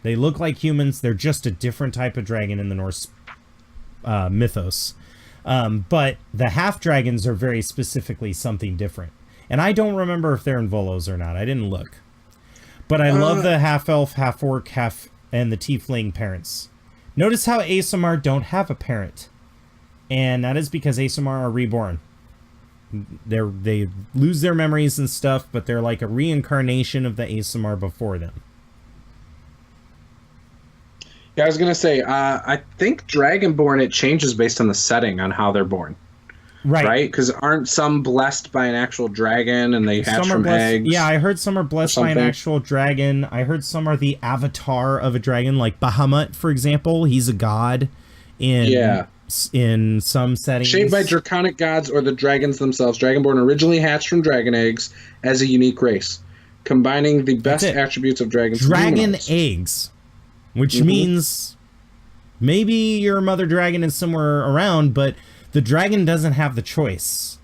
Speaker 1: They look like humans. They're just a different type of dragon in the Norse mythos. But the half dragons are very specifically something different. And I don't remember if they're in Volos or not. I didn't look. But I love the half elf, half orc, and the tiefling parents. Notice how ASMR don't have a parent. And that is because ASMR are reborn. They lose their memories and stuff, but they're like a reincarnation of the ASMR before them.
Speaker 2: Yeah, I was gonna say, I think Dragonborn, it changes based on the setting on how they're born. Right? Because aren't some blessed by an actual dragon and they hatch from eggs?
Speaker 1: Yeah, I heard some are blessed by an actual dragon. I heard some are the avatar of a dragon, like Bahamut, for example. He's a god in some settings.
Speaker 2: Shaped by draconic gods or the dragons themselves, Dragonborn originally hatched from dragon eggs as a unique race, combining the best attributes of dragons.
Speaker 1: Dragon eggs, which means maybe your mother dragon is somewhere around, but the dragon doesn't have the choice.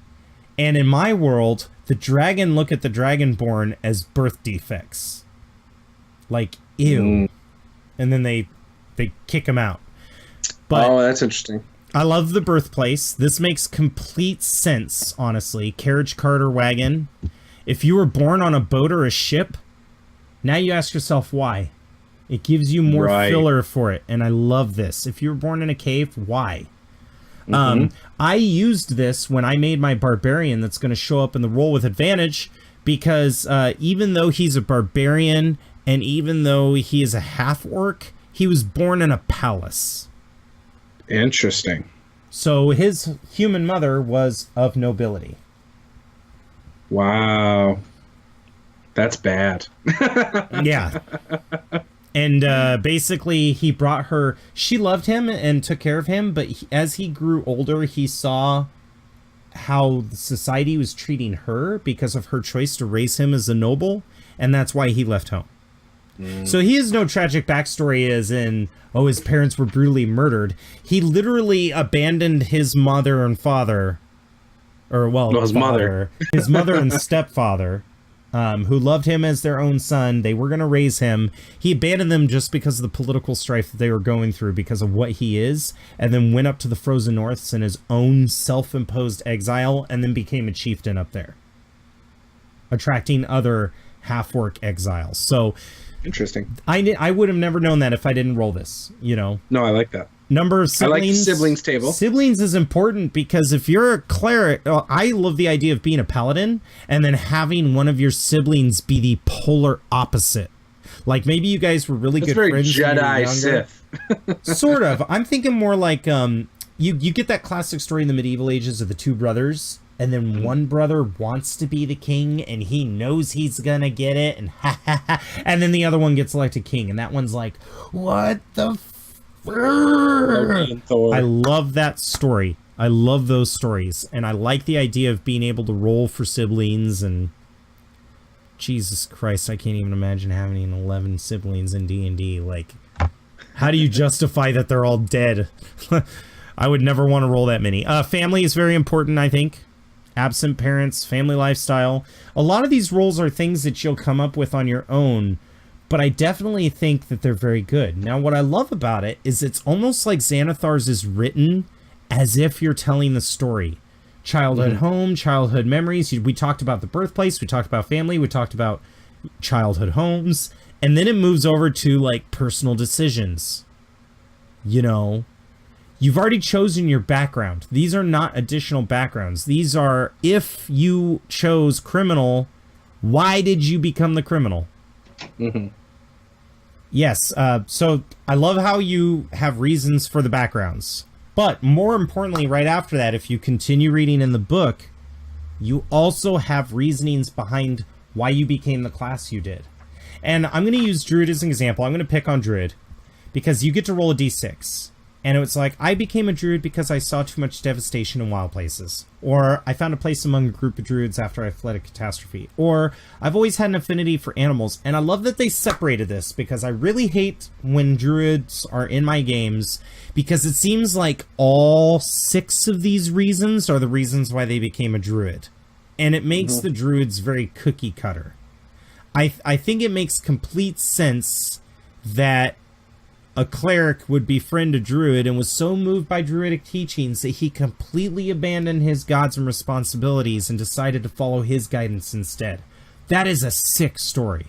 Speaker 1: And in my world, the dragon look at the dragonborn as birth defects. Like, ew. And then they kick him out. But,
Speaker 2: oh, that's interesting.
Speaker 1: I love the birthplace. This makes complete sense, honestly. Carriage, cart, or wagon. If you were born on a boat or a ship, now you ask yourself why. It gives you more filler for it, and I love this. If you were born in a cave, why? I used this when I made my barbarian that's going to show up in the roll with advantage, because even though he's a barbarian and even though he is a half-orc, he was born in a palace.
Speaker 2: Interesting.
Speaker 1: So his human mother was of nobility.
Speaker 2: Wow. That's bad.
Speaker 1: Yeah. And basically, he brought her... She loved him and took care of him, but as he grew older, he saw how society was treating her because of her choice to raise him as a noble, and that's why he left home. So he has no tragic backstory as in, oh, his parents were brutally murdered. He literally abandoned his mother and father, or, well,
Speaker 2: his mother
Speaker 1: and stepfather, who loved him as their own son. They were going to raise him. He abandoned them just because of the political strife that they were going through because of what he is, and then went up to the Frozen Norths in his own self-imposed exile, and then became a chieftain up there, attracting other half-orc exiles. So...
Speaker 2: Interesting.
Speaker 1: I would have never known that if I didn't roll this, you know.
Speaker 2: No, I like that.
Speaker 1: Number of siblings.
Speaker 2: I like the siblings table.
Speaker 1: Siblings is important because if you're a cleric, I love the idea of being a paladin and then having one of your siblings be the polar opposite. Like maybe you guys were really good friends.
Speaker 2: Jedi Sith.
Speaker 1: Sort of. I'm thinking more like you get that classic story in the medieval ages of the two brothers. And then one brother wants to be the king, and he knows he's gonna get it, and and then the other one gets elected king, and that one's like, what the I love that story. I love those stories, and I like the idea of being able to roll for siblings, and Jesus Christ, I can't even imagine having 11 siblings in D&D. Like, how do you justify that they're all dead? I would never want to roll that many. Family is very important, I think. Absent parents, family lifestyle. A lot of these roles are things that you'll come up with on your own, but I definitely think that they're very good. Now, what I love about it is it's almost like Xanathar's is written as if you're telling the story. Childhood home, childhood memories. We talked about the birthplace, we talked about family, we talked about childhood homes, and then it moves over to, like, personal decisions. You know, you've already chosen your background. These are not additional backgrounds. These are, if you chose criminal, why did you become the criminal? Yes, so I love how you have reasons for the backgrounds. But more importantly, right after that, if you continue reading in the book, you also have reasonings behind why you became the class you did. And I'm going to use Druid as an example. I'm going to pick on Druid because you get to roll a d6. And it was like, I became a druid because I saw too much devastation in wild places. Or I found a place among a group of druids after I fled a catastrophe. Or I've always had an affinity for animals. And I love that they separated this because I really hate when druids are in my games because it seems like all 6 of these reasons are the reasons why they became a druid. And it makes the druids very cookie cutter. I think it makes complete sense that a cleric would befriend a druid and was so moved by druidic teachings that he completely abandoned his gods and responsibilities and decided to follow his guidance instead. That is a sick story.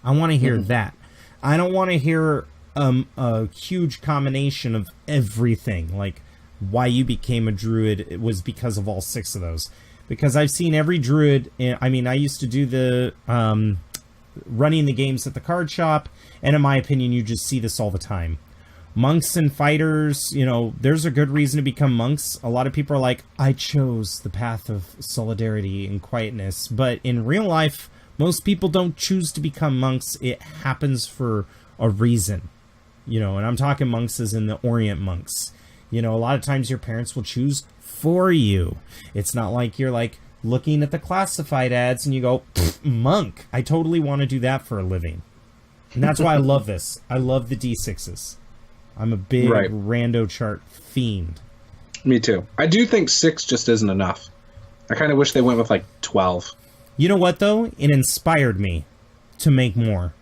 Speaker 1: I want to hear that. I don't want to hear a huge combination of everything, like why you became a druid. It was because of all 6 of those. Because I've seen every druid. I mean, I used to do the running the games at the card shop, and in my opinion, you just see this all the time. Monks and fighters, you know, there's a good reason to become monks. A lot of people are like, I chose the path of solidarity and quietness, but in real life, most people don't choose to become monks. It happens for a reason, you know, and I'm talking monks as in the Orient monks. You know, a lot of times your parents will choose for you. It's not like you're like looking at the classified ads and you go, monk, I totally want to do that for a living. And that's why I love this. I love the D6s. I'm a big rando chart fiend.
Speaker 2: Me too. I do think 6 just isn't enough. I kind of wish they went with like 12.
Speaker 1: You know what though? It inspired me to make more.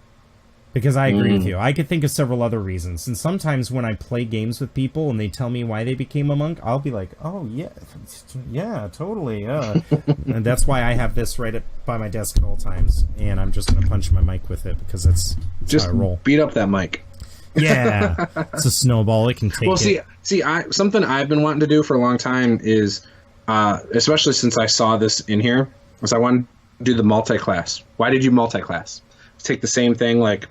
Speaker 1: Because I agree with you. I could think of several other reasons. And sometimes when I play games with people and they tell me why they became a monk, I'll be like, oh, yeah, totally. And that's why I have this right by my desk at all times. And I'm just going to punch my mic with it because that's
Speaker 2: just
Speaker 1: how I roll.
Speaker 2: Beat up that mic.
Speaker 1: Yeah. It's a snowball. It can take
Speaker 2: something I've been wanting to do for a long time is, especially since I saw this in here, was I wanted to do the multi-class. Why did you multi-class? Take the same thing, like,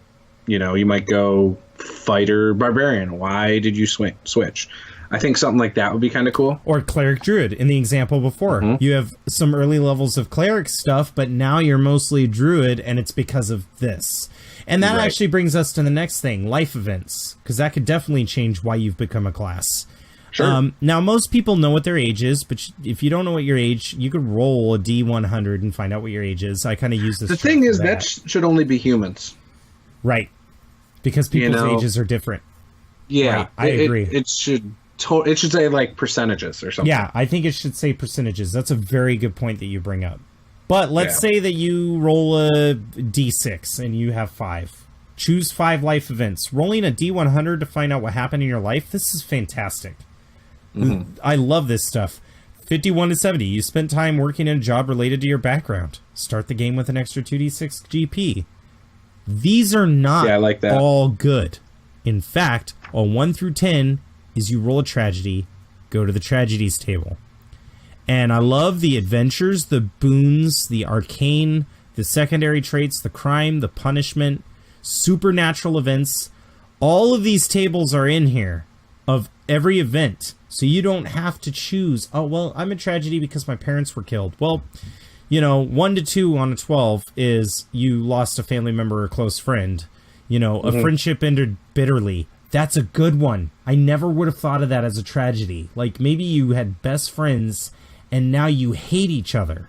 Speaker 2: you know, you might go fighter, barbarian. Why did you switch? I think something like that would be kind of cool.
Speaker 1: Or cleric druid in the example before. You have some early levels of cleric stuff, but now you're mostly druid, and it's because of this. And that actually brings us to the next thing, life events, because that could definitely change why you've become a class.
Speaker 2: Sure.
Speaker 1: Now, most people know what their age is, but if you don't know what your age, you could roll a D100 and find out what your age is. I kind of use this.
Speaker 2: The thing is, that should only be humans.
Speaker 1: Right. Because people's ages are different.
Speaker 2: Yeah.
Speaker 1: Right. I agree.
Speaker 2: It should say, like, percentages or something.
Speaker 1: Yeah, I think it should say percentages. That's a very good point that you bring up. But let's say that you roll a D6 and you have 5. Choose 5 life events. Rolling a D100 to find out what happened in your life, this is fantastic. I love this stuff. 51 to 70. You spent time working in a job related to your background. Start the game with an extra 2d6 GP. These are not all good. In fact, a 1 through 10 is you roll a tragedy, go to the tragedies table. And I love the adventures, the boons, the arcane, the secondary traits, the crime, the punishment, supernatural events. All of these tables are in here of every event. So you don't have to choose, oh, well, I'm a tragedy because my parents were killed. Well, you know, 1 to 2 on a 12 is you lost a family member or close friend. You know, a friendship ended bitterly. That's a good one. I never would have thought of that as a tragedy. Like, maybe you had best friends and now you hate each other.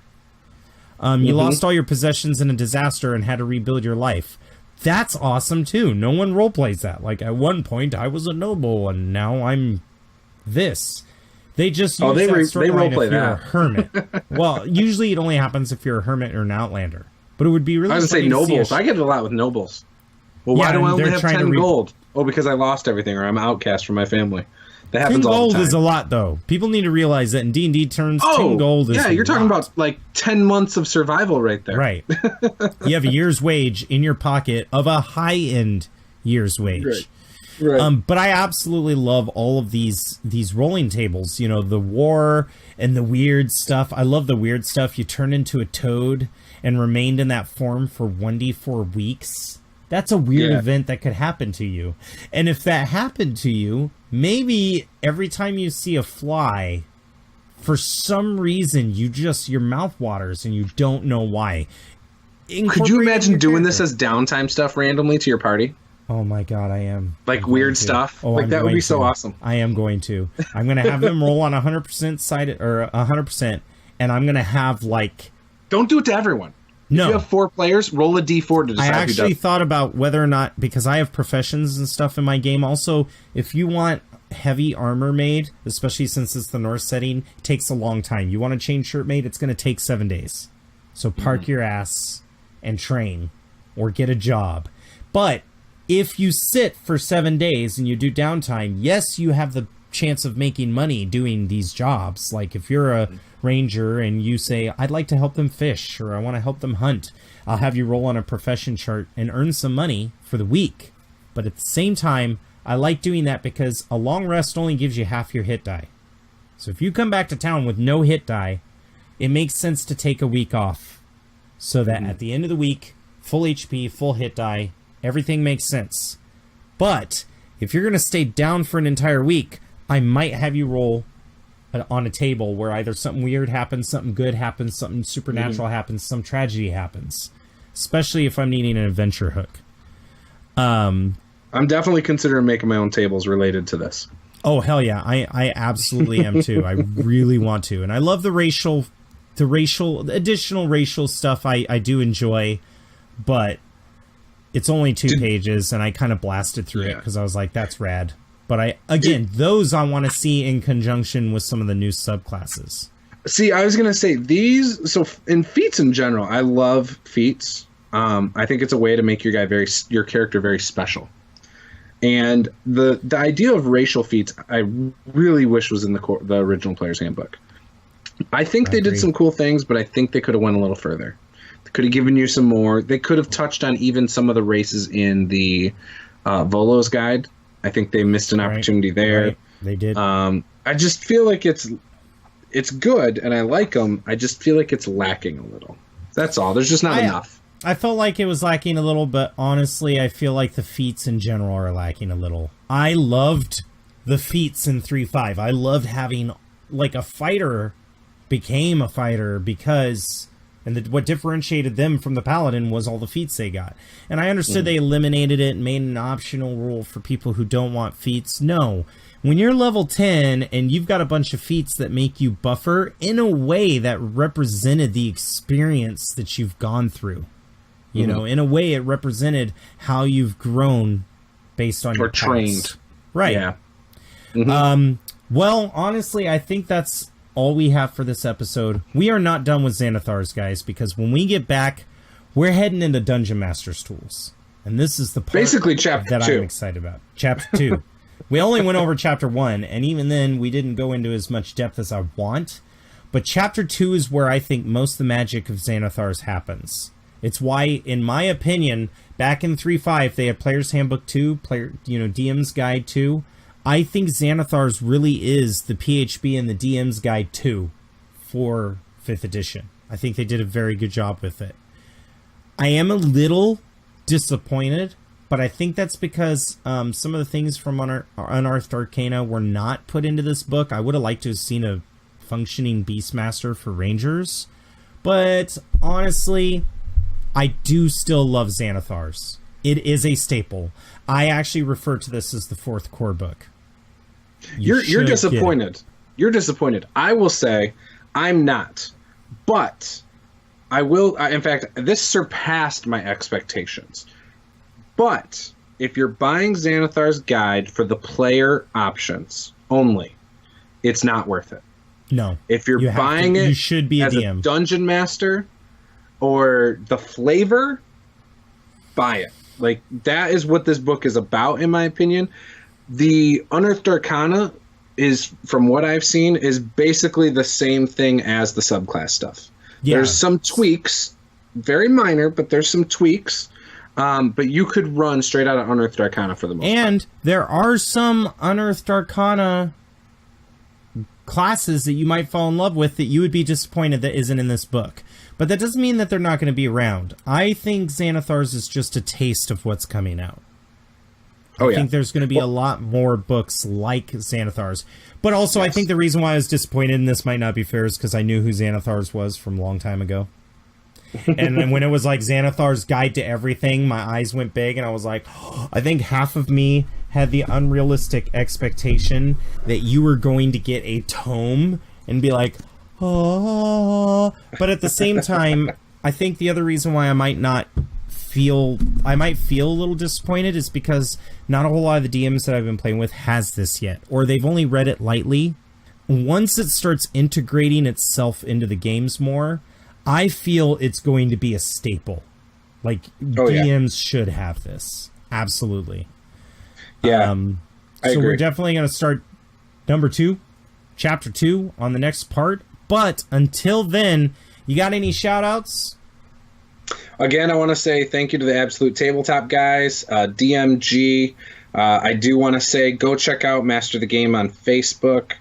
Speaker 1: You lost all your possessions in a disaster and had to rebuild your life. That's awesome, too. No one roleplays that. Like, at one point, I was a noble and now I'm this. They just use
Speaker 2: they
Speaker 1: storyline
Speaker 2: roleplay
Speaker 1: if you're a hermit. Well, usually it only happens if you're a hermit or an outlander. But it would be really
Speaker 2: I was going to say nobles. I get a lot with nobles. Well, why do I only have 10 gold? Oh, because I lost everything, or I'm outcast from my family. That happens all the time. 10 gold
Speaker 1: is a lot, though. People need to realize that in D&D terms, 10 gold is
Speaker 2: you're talking about, like, 10 months of survival right there.
Speaker 1: Right. You have a year's wage in your pocket of a high-end year's wage. Right. But I absolutely love all of these rolling tables. You know, the war and the weird stuff. I love the weird stuff. You turn into a toad and remained in that form for 1d4 weeks. That's a weird event that could happen to you. And if that happened to you, maybe every time you see a fly, for some reason, your mouth waters and you don't know why.
Speaker 2: Could you imagine doing this as downtime stuff randomly to your party?
Speaker 1: Oh my god, I am.
Speaker 2: Like weird stuff? Oh, like that would be so awesome.
Speaker 1: I am going to. I'm going to have them roll on 100% side, or 100%, and I'm going to have, like...
Speaker 2: Don't do it to everyone.
Speaker 1: No.
Speaker 2: If you have 4 players, roll a d4 to decide
Speaker 1: I actually thought about whether or not, because I have professions and stuff in my game. Also, if you want heavy armor made, especially since it's the North setting, it takes a long time. You want a chain shirt made, it's going to take 7 days. So park your ass and train, or get a job. But if you sit for 7 days and you do downtime, yes, you have the chance of making money doing these jobs. Like if you're a ranger and you say, I'd like to help them fish, or I want to help them hunt, I'll have you roll on a profession chart and earn some money for the week. But at the same time, I like doing that because a long rest only gives you half your hit die. So if you come back to town with no hit die, it makes sense to take a week off so that at the end of the week, full HP, full hit die, everything makes sense. But if you're going to stay down for an entire week, I might have you roll on a table where either something weird happens, something good happens, something supernatural happens, some tragedy happens. Especially if I'm needing an adventure hook.
Speaker 2: I'm definitely considering making my own tables related to this.
Speaker 1: Oh, hell yeah. I absolutely am too. I really want to. And I love the additional racial stuff I do enjoy, but it's only 2 pages and I kind of blasted through it because I was like, that's rad. But those I want to see in conjunction with some of the new subclasses.
Speaker 2: See, I was going to say these, so in feats in general, I love feats. I think it's a way to make your character very special. And the idea of racial feats, I really wish was in the original Player's Handbook. I think they did some cool things, but I think they could have went a little further. They could have given you some more. They could have touched on even some of the races in the Volo's guide. I think they missed an opportunity there.
Speaker 1: Right. They did.
Speaker 2: I just feel like it's good, and I like them. I just feel like it's lacking a little. That's all. There's just not enough.
Speaker 1: I felt like it was lacking a little, but honestly, I feel like the feats in general are lacking a little. I loved the feats in 3.5. I loved having, like, a fighter became a fighter because... And what differentiated them from the Paladin was all the feats they got. And I understood they eliminated it and made an optional rule for people who don't want feats. No. When you're level 10 and you've got a bunch of feats that make you buffer in a way that represented the experience that you've gone through. You know, in a way it represented how you've grown based on your
Speaker 2: trained.
Speaker 1: Past. Right.
Speaker 2: Yeah.
Speaker 1: Well, honestly, I think that's all we have for this episode. We are not done with Xanathars, guys, because when we get back, we're heading into Dungeon Master's Tools. And this is the part
Speaker 2: basically chapter
Speaker 1: that
Speaker 2: 2.
Speaker 1: I'm excited about. Chapter 2. We only went over chapter 1, and even then, we didn't go into as much depth as I want. But chapter 2 is where I think most of the magic of Xanathars happens. It's why, in my opinion, back in 3.5, they had Player's Handbook 2, DM's Guide 2. I think Xanathars really is the PHB and the DM's Guide 2 for 5th edition. I think they did a very good job with it. I am a little disappointed, but I think that's because some of the things from Unearthed Arcana were not put into this book. I would have liked to have seen a functioning Beastmaster for Rangers, but honestly, I do still love Xanathars. It is a staple. I actually refer to this as the 4th core book.
Speaker 2: You're disappointed. You're disappointed. I will say I'm not. But I will... in fact, this surpassed my expectations. But if you're buying Xanathar's Guide for the player options only, it's not worth it.
Speaker 1: No.
Speaker 2: If you're buying it
Speaker 1: you should be
Speaker 2: as
Speaker 1: DM.
Speaker 2: a Dungeon Master or the flavor, buy it. Like, that is what this book is about, in my opinion. The Unearthed Arcana is, from what I've seen, is basically the same thing as the subclass stuff. Yeah. There's some tweaks, very minor, but there's some tweaks. But you could run straight out of Unearthed Arcana for the most part.
Speaker 1: And there are some Unearthed Arcana classes that you might fall in love with that you would be disappointed that isn't in this book. But that doesn't mean that they're not going to be around. I think Xanathars is just a taste of what's coming out. I think there's going to be a lot more books like Xanathars. But also, I think the reason why I was disappointed in this might not be fair is because I knew who Xanathars was from a long time ago. And when it was like Xanathar's Guide to Everything, my eyes went big and I was like, I think half of me had the unrealistic expectation that you were going to get a tome and be like, oh. But at the same time, I think the other reason why I might feel a little disappointed is because not a whole lot of the DMs that I've been playing with has this yet, or they've only read it lightly. Once it starts integrating itself into the games more, I feel it's going to be a staple. Like, DMs should have this. Absolutely.
Speaker 2: Yeah.
Speaker 1: So agree. We're definitely going to start number 2, chapter 2 on the next part. But until then, you got any shout outs?
Speaker 2: Again, I want to say thank you to the Absolute Tabletop guys, DMG. I do want to say go check out Master the Game on Facebook,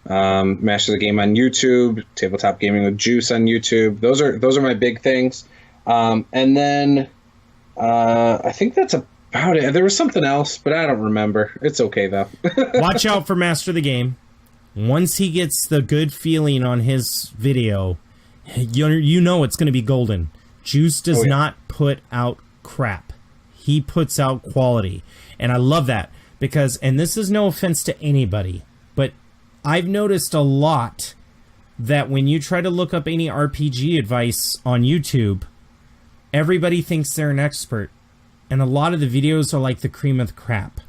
Speaker 2: Master the Game on YouTube, Tabletop Gaming with Juce on YouTube. Those are my big things. And then I think that's about it. There was something else, but I don't remember. It's okay, though.
Speaker 1: Watch out for Master the Game. Once he gets the good feeling on his video, you know it's going to be golden. Juce does not put out crap. He puts out quality. And I love that because, and this is no offense to anybody, but I've noticed a lot that when you try to look up any RPG advice on YouTube, everybody thinks they're an expert. And a lot of the videos are like the cream of the crap.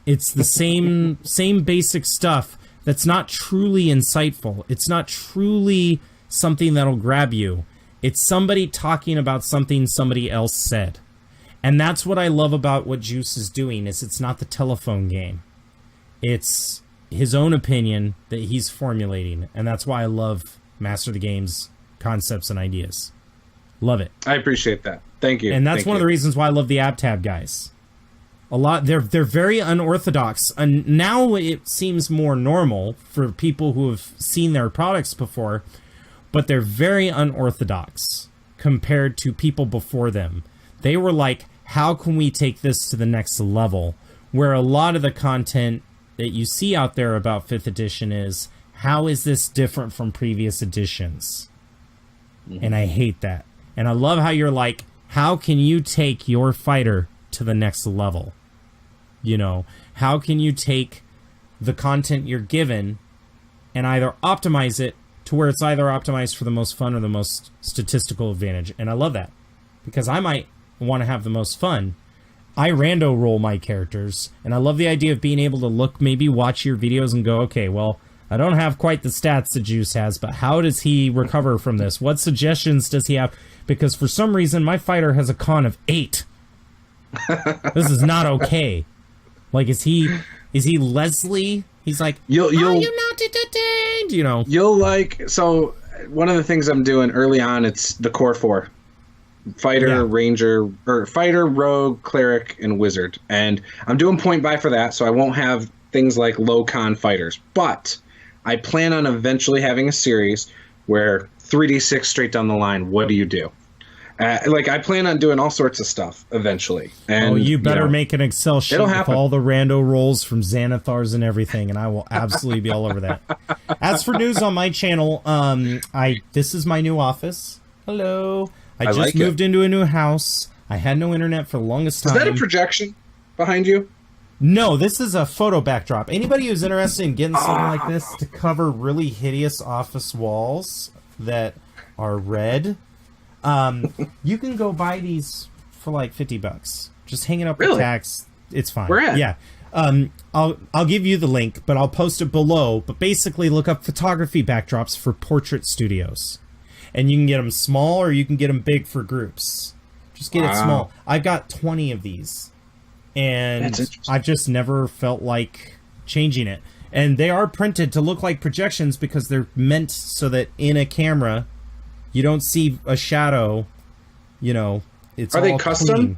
Speaker 1: It's the same basic stuff that's not truly insightful. It's not truly something that'll grab you. It's somebody talking about something somebody else said. And that's what I love about what Juce is doing, is it's not the telephone game. It's his own opinion that he's formulating. And that's why I love Master the Game's concepts and ideas. Love it.
Speaker 2: I appreciate that. Thank you.
Speaker 1: And that's one of the reasons why I love the AbTab guys. They're very unorthodox. And now it seems more normal for people who have seen their products before, but they're very unorthodox compared to people before them. They were like, how can we take this to the next level? Where a lot of the content that you see out there about 5th edition is, how is this different from previous editions? Mm-hmm. And I hate that. And I love how you're like, how can you take your fighter to the next level? You know, how can you take the content you're given and either optimize it to where it's either optimized for the most fun or the most statistical advantage? And I love that, because I might want to have the most fun. I rando roll my characters, and I love the idea of being able to look, maybe watch your videos and go, okay, well, I don't have quite the stats that Juce has, but how does he recover from this? What suggestions does he have? Because for some reason, my fighter has a con of 8. This is not okay. Like, is he Leslie? He's like, you're not detained, you know.
Speaker 2: So one of the things I'm doing early on, it's the core 4. Fighter, ranger, or fighter, rogue, cleric, and wizard. And I'm doing point buy for that, so I won't have things like low con fighters. But I plan on eventually having a series where 3d6 straight down the line, what do you do? I plan on doing all sorts of stuff eventually. And,
Speaker 1: you better make an Excel sheet with all the rando rolls from Xanathars and everything, and I will absolutely be all over that. As for news on my channel, this is my new office. Hello. I just moved into a new house. I had no internet for the longest time.
Speaker 2: Is that a projection behind you?
Speaker 1: No, this is a photo backdrop. Anybody who's interested in getting something like this to cover really hideous office walls that are red, you can go buy these for like $50. Just hang it up with tax. It's fine.
Speaker 2: Where at?
Speaker 1: Yeah. I'll give you the link, but I'll post it below. But basically, look up photography backdrops for portrait studios. And you can get them small or you can get them big for groups. Just get it small. I've got 20 of these. And I've just never felt like changing it. And they are printed to look like projections because they're meant so that in a camera, you don't see a shadow. You know, it's
Speaker 2: Are they custom?
Speaker 1: Clean.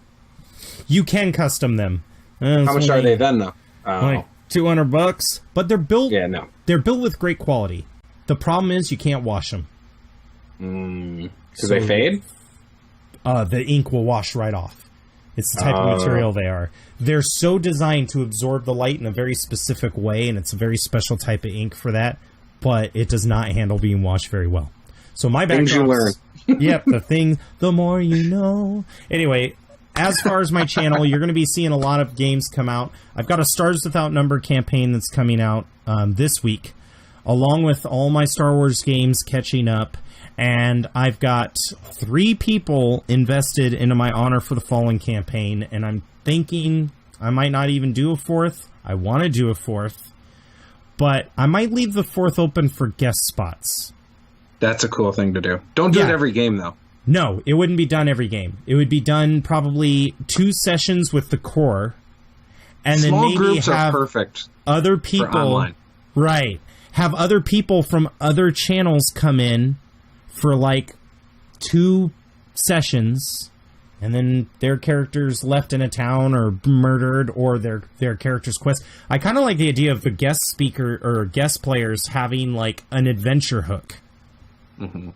Speaker 1: You can custom them.
Speaker 2: How much are they then, though?
Speaker 1: Like $200. But they're built.
Speaker 2: Yeah, no.
Speaker 1: They're built with great quality. The problem is you can't wash them.
Speaker 2: Because they fade?
Speaker 1: The ink will wash right off. It's the type of material they are. They're so designed to absorb the light in a very specific way, and it's a very special type of ink for that, but it does not handle being washed very well. So my backdrops...
Speaker 2: Things you learn.
Speaker 1: Yep, the more you know. Anyway, as far as my channel, you're going to be seeing a lot of games come out. I've got a Stars Without Number campaign that's coming out this week, along with all my Star Wars games catching up. And I've got 3 people invested into my Honor for the Fallen campaign, and I'm thinking I might not even do a 4th. I want to do a 4th, but I might leave the 4th open for guest spots.
Speaker 2: That's a cool thing to do. Don't do it every game, though.
Speaker 1: No, it wouldn't be done every game. It would be done probably 2 sessions with the core, and
Speaker 2: Small
Speaker 1: then maybe
Speaker 2: groups
Speaker 1: have
Speaker 2: are perfect
Speaker 1: other people.
Speaker 2: For online.
Speaker 1: Right. Have other people from other channels come in for like 2 sessions, and then their characters left in a town or murdered, or their character's quest. I kind of like the idea of the guest speaker or guest players having like an adventure hook. Mm-hmm.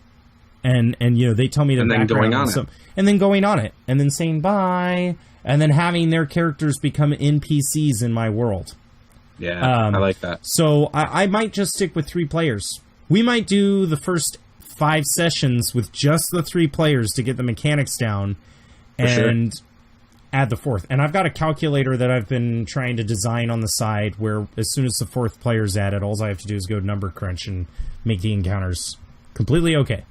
Speaker 1: And you know, they tell me the background and then going on it and then saying bye and then having their characters become NPCs in my world.
Speaker 2: Yeah, I like that.
Speaker 1: So I might just stick with 3 players. We might do the first 5 sessions with just the 3 players to get the mechanics down and add the 4th. And I've got a calculator that I've been trying to design on the side where as soon as the 4th player's added, all I have to do is go number crunch and make the encounters completely okay.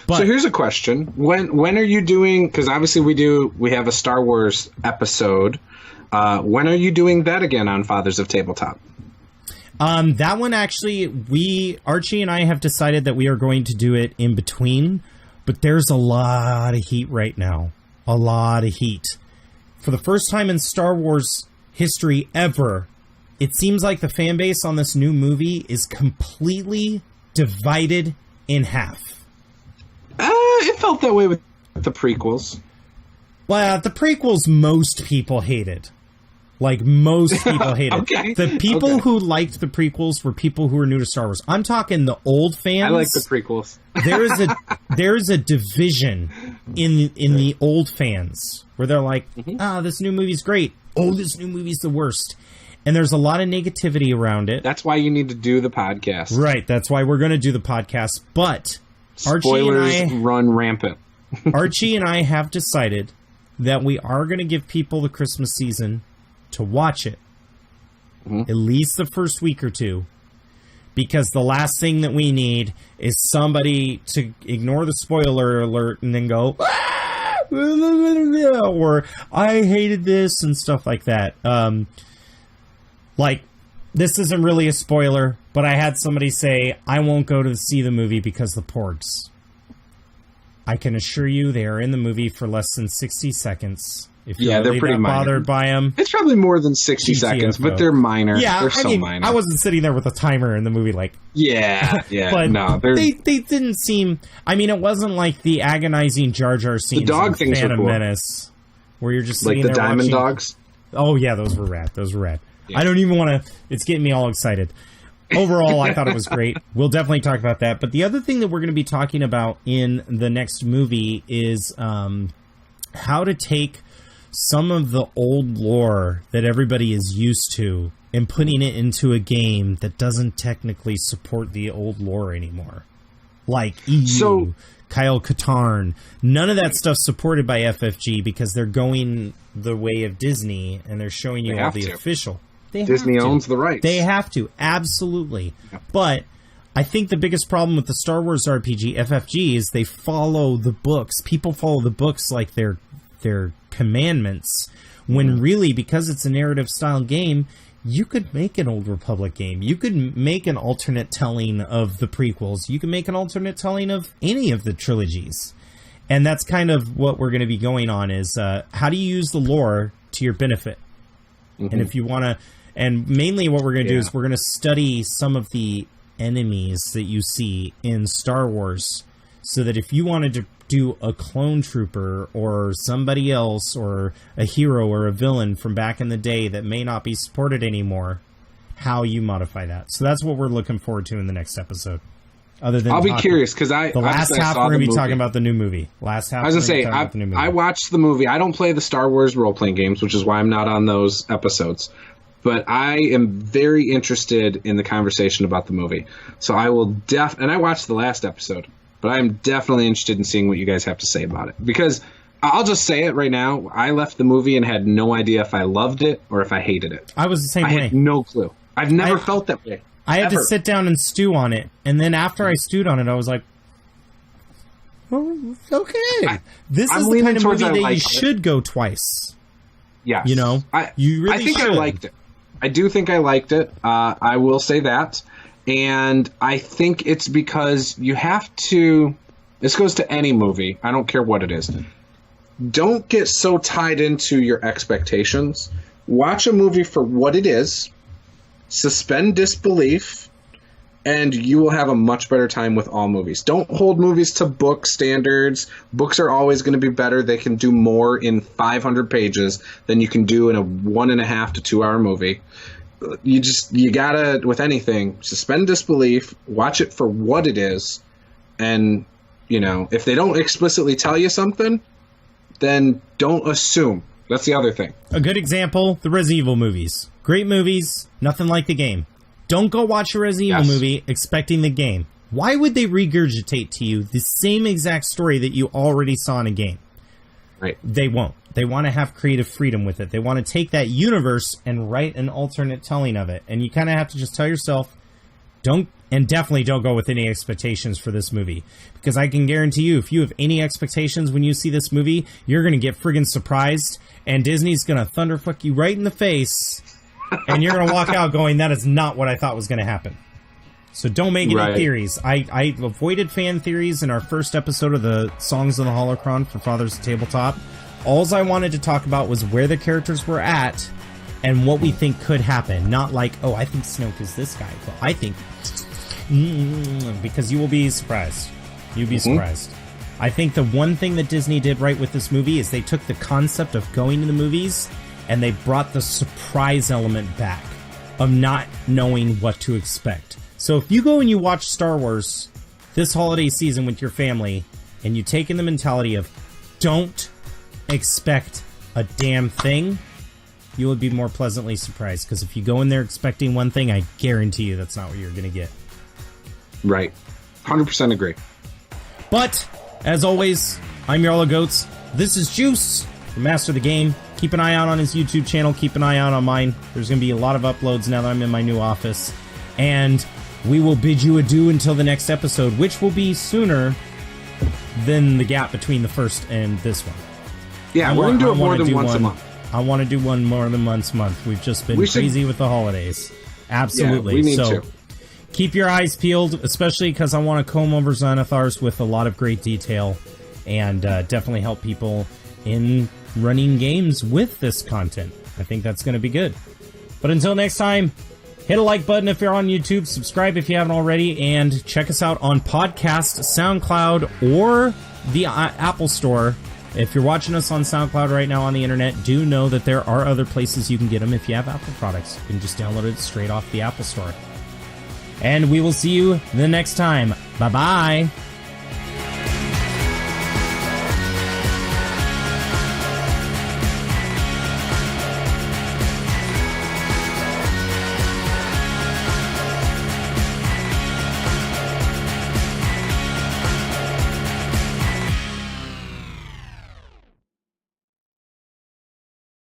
Speaker 1: But,
Speaker 2: so here's a question. When are you doing, because obviously we have a Star Wars episode. When are you doing that again on Fathers of Tabletop?
Speaker 1: That one actually, Archie and I have decided that we are going to do it in between, But there's a lot of heat right now. A lot of heat. For the first time in Star Wars history ever, it seems like the fan base on this new movie is completely divided in half.
Speaker 2: It felt that way with the prequels.
Speaker 1: Well, the prequels most people hated. Like, most people hated.
Speaker 2: Okay.
Speaker 1: The people who liked the prequels were people who were new to Star Wars. I'm talking the old fans.
Speaker 2: I like the prequels.
Speaker 1: There's a division in the old fans where they're like, this new movie's great. Oh, this new movie's the worst. And there's a lot of negativity around it.
Speaker 2: That's why you need to do the podcast.
Speaker 1: Right. That's why we're going to do the podcast. But
Speaker 2: spoilers run rampant.
Speaker 1: Archie and I have decided that we are going to give people the Christmas season to watch it. At least the first week or two. Because the last thing that we need is somebody to ignore the spoiler alert and then go, or I hated this and stuff like that. Like, this isn't really a spoiler, but I had somebody say, I won't go to see the movie because of the porgs. I can assure you they are in the movie for less than 60 seconds. If you're
Speaker 2: they're pretty minor.
Speaker 1: Bothered by them.
Speaker 2: It's probably more than 60 seconds, but they're minor.
Speaker 1: Yeah,
Speaker 2: they're so minor.
Speaker 1: I wasn't sitting there with a timer in the movie like...
Speaker 2: Yeah,
Speaker 1: but
Speaker 2: no.
Speaker 1: They didn't seem... I mean, it wasn't like the agonizing Jar Jar scenes
Speaker 2: the dog
Speaker 1: in
Speaker 2: things
Speaker 1: Phantom
Speaker 2: were cool.
Speaker 1: Menace, where you're just sitting
Speaker 2: like the
Speaker 1: there
Speaker 2: diamond
Speaker 1: watching...
Speaker 2: dogs?
Speaker 1: Oh, yeah, those were rad. Yeah. I don't even want to... It's getting me all excited. Overall, I thought it was great. We'll definitely talk about that. But the other thing that we're going to be talking about in the next movie is how to take some of the old lore that everybody is used to and putting it into a game that doesn't technically support the old lore anymore. Like EU, Kyle Katarn. None of that stuff's supported by FFG because they're going the way of Disney and they're showing you all the official.
Speaker 2: Disney owns the rights.
Speaker 1: They have to, absolutely. Yeah. But I think the biggest problem with the Star Wars RPG, FFG, is they follow the books. People follow the books like they're commandments, when really, because it's a narrative-style game, you could make an Old Republic game. You could make an alternate telling of the prequels. You can make an alternate telling of any of the trilogies. And that's kind of what we're going to be going on, is how do you use the lore to your benefit? And if you want to... And mainly what we're going to do is we're going to study some of the enemies that you see in Star Wars, so that if you wanted to do a clone trooper or somebody else or a hero or a villain from back in the day that may not be supported anymore, how you modify that. So that's what we're looking forward to in the next episode. Other than
Speaker 2: I'll be curious, because
Speaker 1: the last half we're going to be talking about the new movie. Last half
Speaker 2: I was going to say, I watched the movie. I don't play the Star Wars role-playing games, which is why I'm not on those episodes. But I am very interested in the conversation about the movie. So I will and I watched the last episode, but I'm definitely interested in seeing what you guys have to say about it. Because I'll just say it right now. I left the movie and had no idea if I loved it or if I hated it.
Speaker 1: I was the same way.
Speaker 2: I had no clue. I've never felt that way.
Speaker 1: I had to sit down and stew on it. And then after I stewed on it, I was like, oh, okay. This is the kind of movie that you should go twice.
Speaker 2: Yes.
Speaker 1: You know? You really
Speaker 2: I think
Speaker 1: should.
Speaker 2: I liked it. I do think I liked it. I will say that. And I think it's because you have to... This goes to any movie. I don't care what it is. Don't get so tied into your expectations. Watch a movie for what it is. Suspend disbelief. And you will have a much better time with all movies. Don't hold movies to book standards. Books are always going to be better. They can do more in 500 pages than you can do in a 1.5 to 2 hour movie. You gotta, with anything, suspend disbelief, watch it for what it is, and, you know, if they don't explicitly tell you something, then don't assume. That's the other thing.
Speaker 1: A good example, the Resident Evil movies. Great movies, nothing like the game. Don't go watch a Resident Evil movie expecting the game. Why would they regurgitate to you the same exact story that you already saw in a game?
Speaker 2: Right.
Speaker 1: They won't. They want to have creative freedom with it. They want to take that universe and write an alternate telling of it. And you kind of have to just tell yourself, definitely don't go with any expectations for this movie. Because I can guarantee you, if you have any expectations when you see this movie, you're going to get friggin' surprised, and Disney's going to thunderfuck you right in the face, and you're going to walk out going, that is not what I thought was going to happen. So don't make any
Speaker 2: Right.
Speaker 1: theories. I avoided fan theories in our first episode of the Songs of the Holocron for Fathers of Tabletop. Alls I wanted to talk about was where the characters were at and what we think could happen. Not like, oh, I think Snoke is this guy. But I think... because you will be surprised. You'll be surprised. I think the one thing that Disney did right with this movie is they took the concept of going to the movies and they brought the surprise element back of not knowing what to expect. So if you go and you watch Star Wars this holiday season with your family and you take in the mentality of don't expect a damn thing, you will be more pleasantly surprised. Because if you go in there expecting one thing, I guarantee you that's not what you're going to get.
Speaker 2: Right. 100% agree.
Speaker 1: But, as always, I'm Jarl of Goats. This is Juce, the master of the game. Keep an eye out on his YouTube channel. Keep an eye out on mine. There's going to be a lot of uploads now that I'm in my new office. And we will bid you adieu until the next episode, which will be sooner than the gap between the first and this one.
Speaker 2: Yeah, we're going to do it more than once a month.
Speaker 1: I want to do one more than once a month. We've just been crazy with the holidays. Absolutely.
Speaker 2: Yeah, we need to.
Speaker 1: Keep your eyes peeled, especially because I want to comb over Xanathars with a lot of great detail and definitely help people in running games with this content. I think that's going to be good. But until next time, hit a like button if you're on YouTube, subscribe if you haven't already, and check us out on podcast, SoundCloud, or the Apple Store. If you're watching us on SoundCloud right now on the internet, do know that there are other places you can get them if you have Apple products. You can just download it straight off the Apple Store. And we will see you the next time. Bye-bye.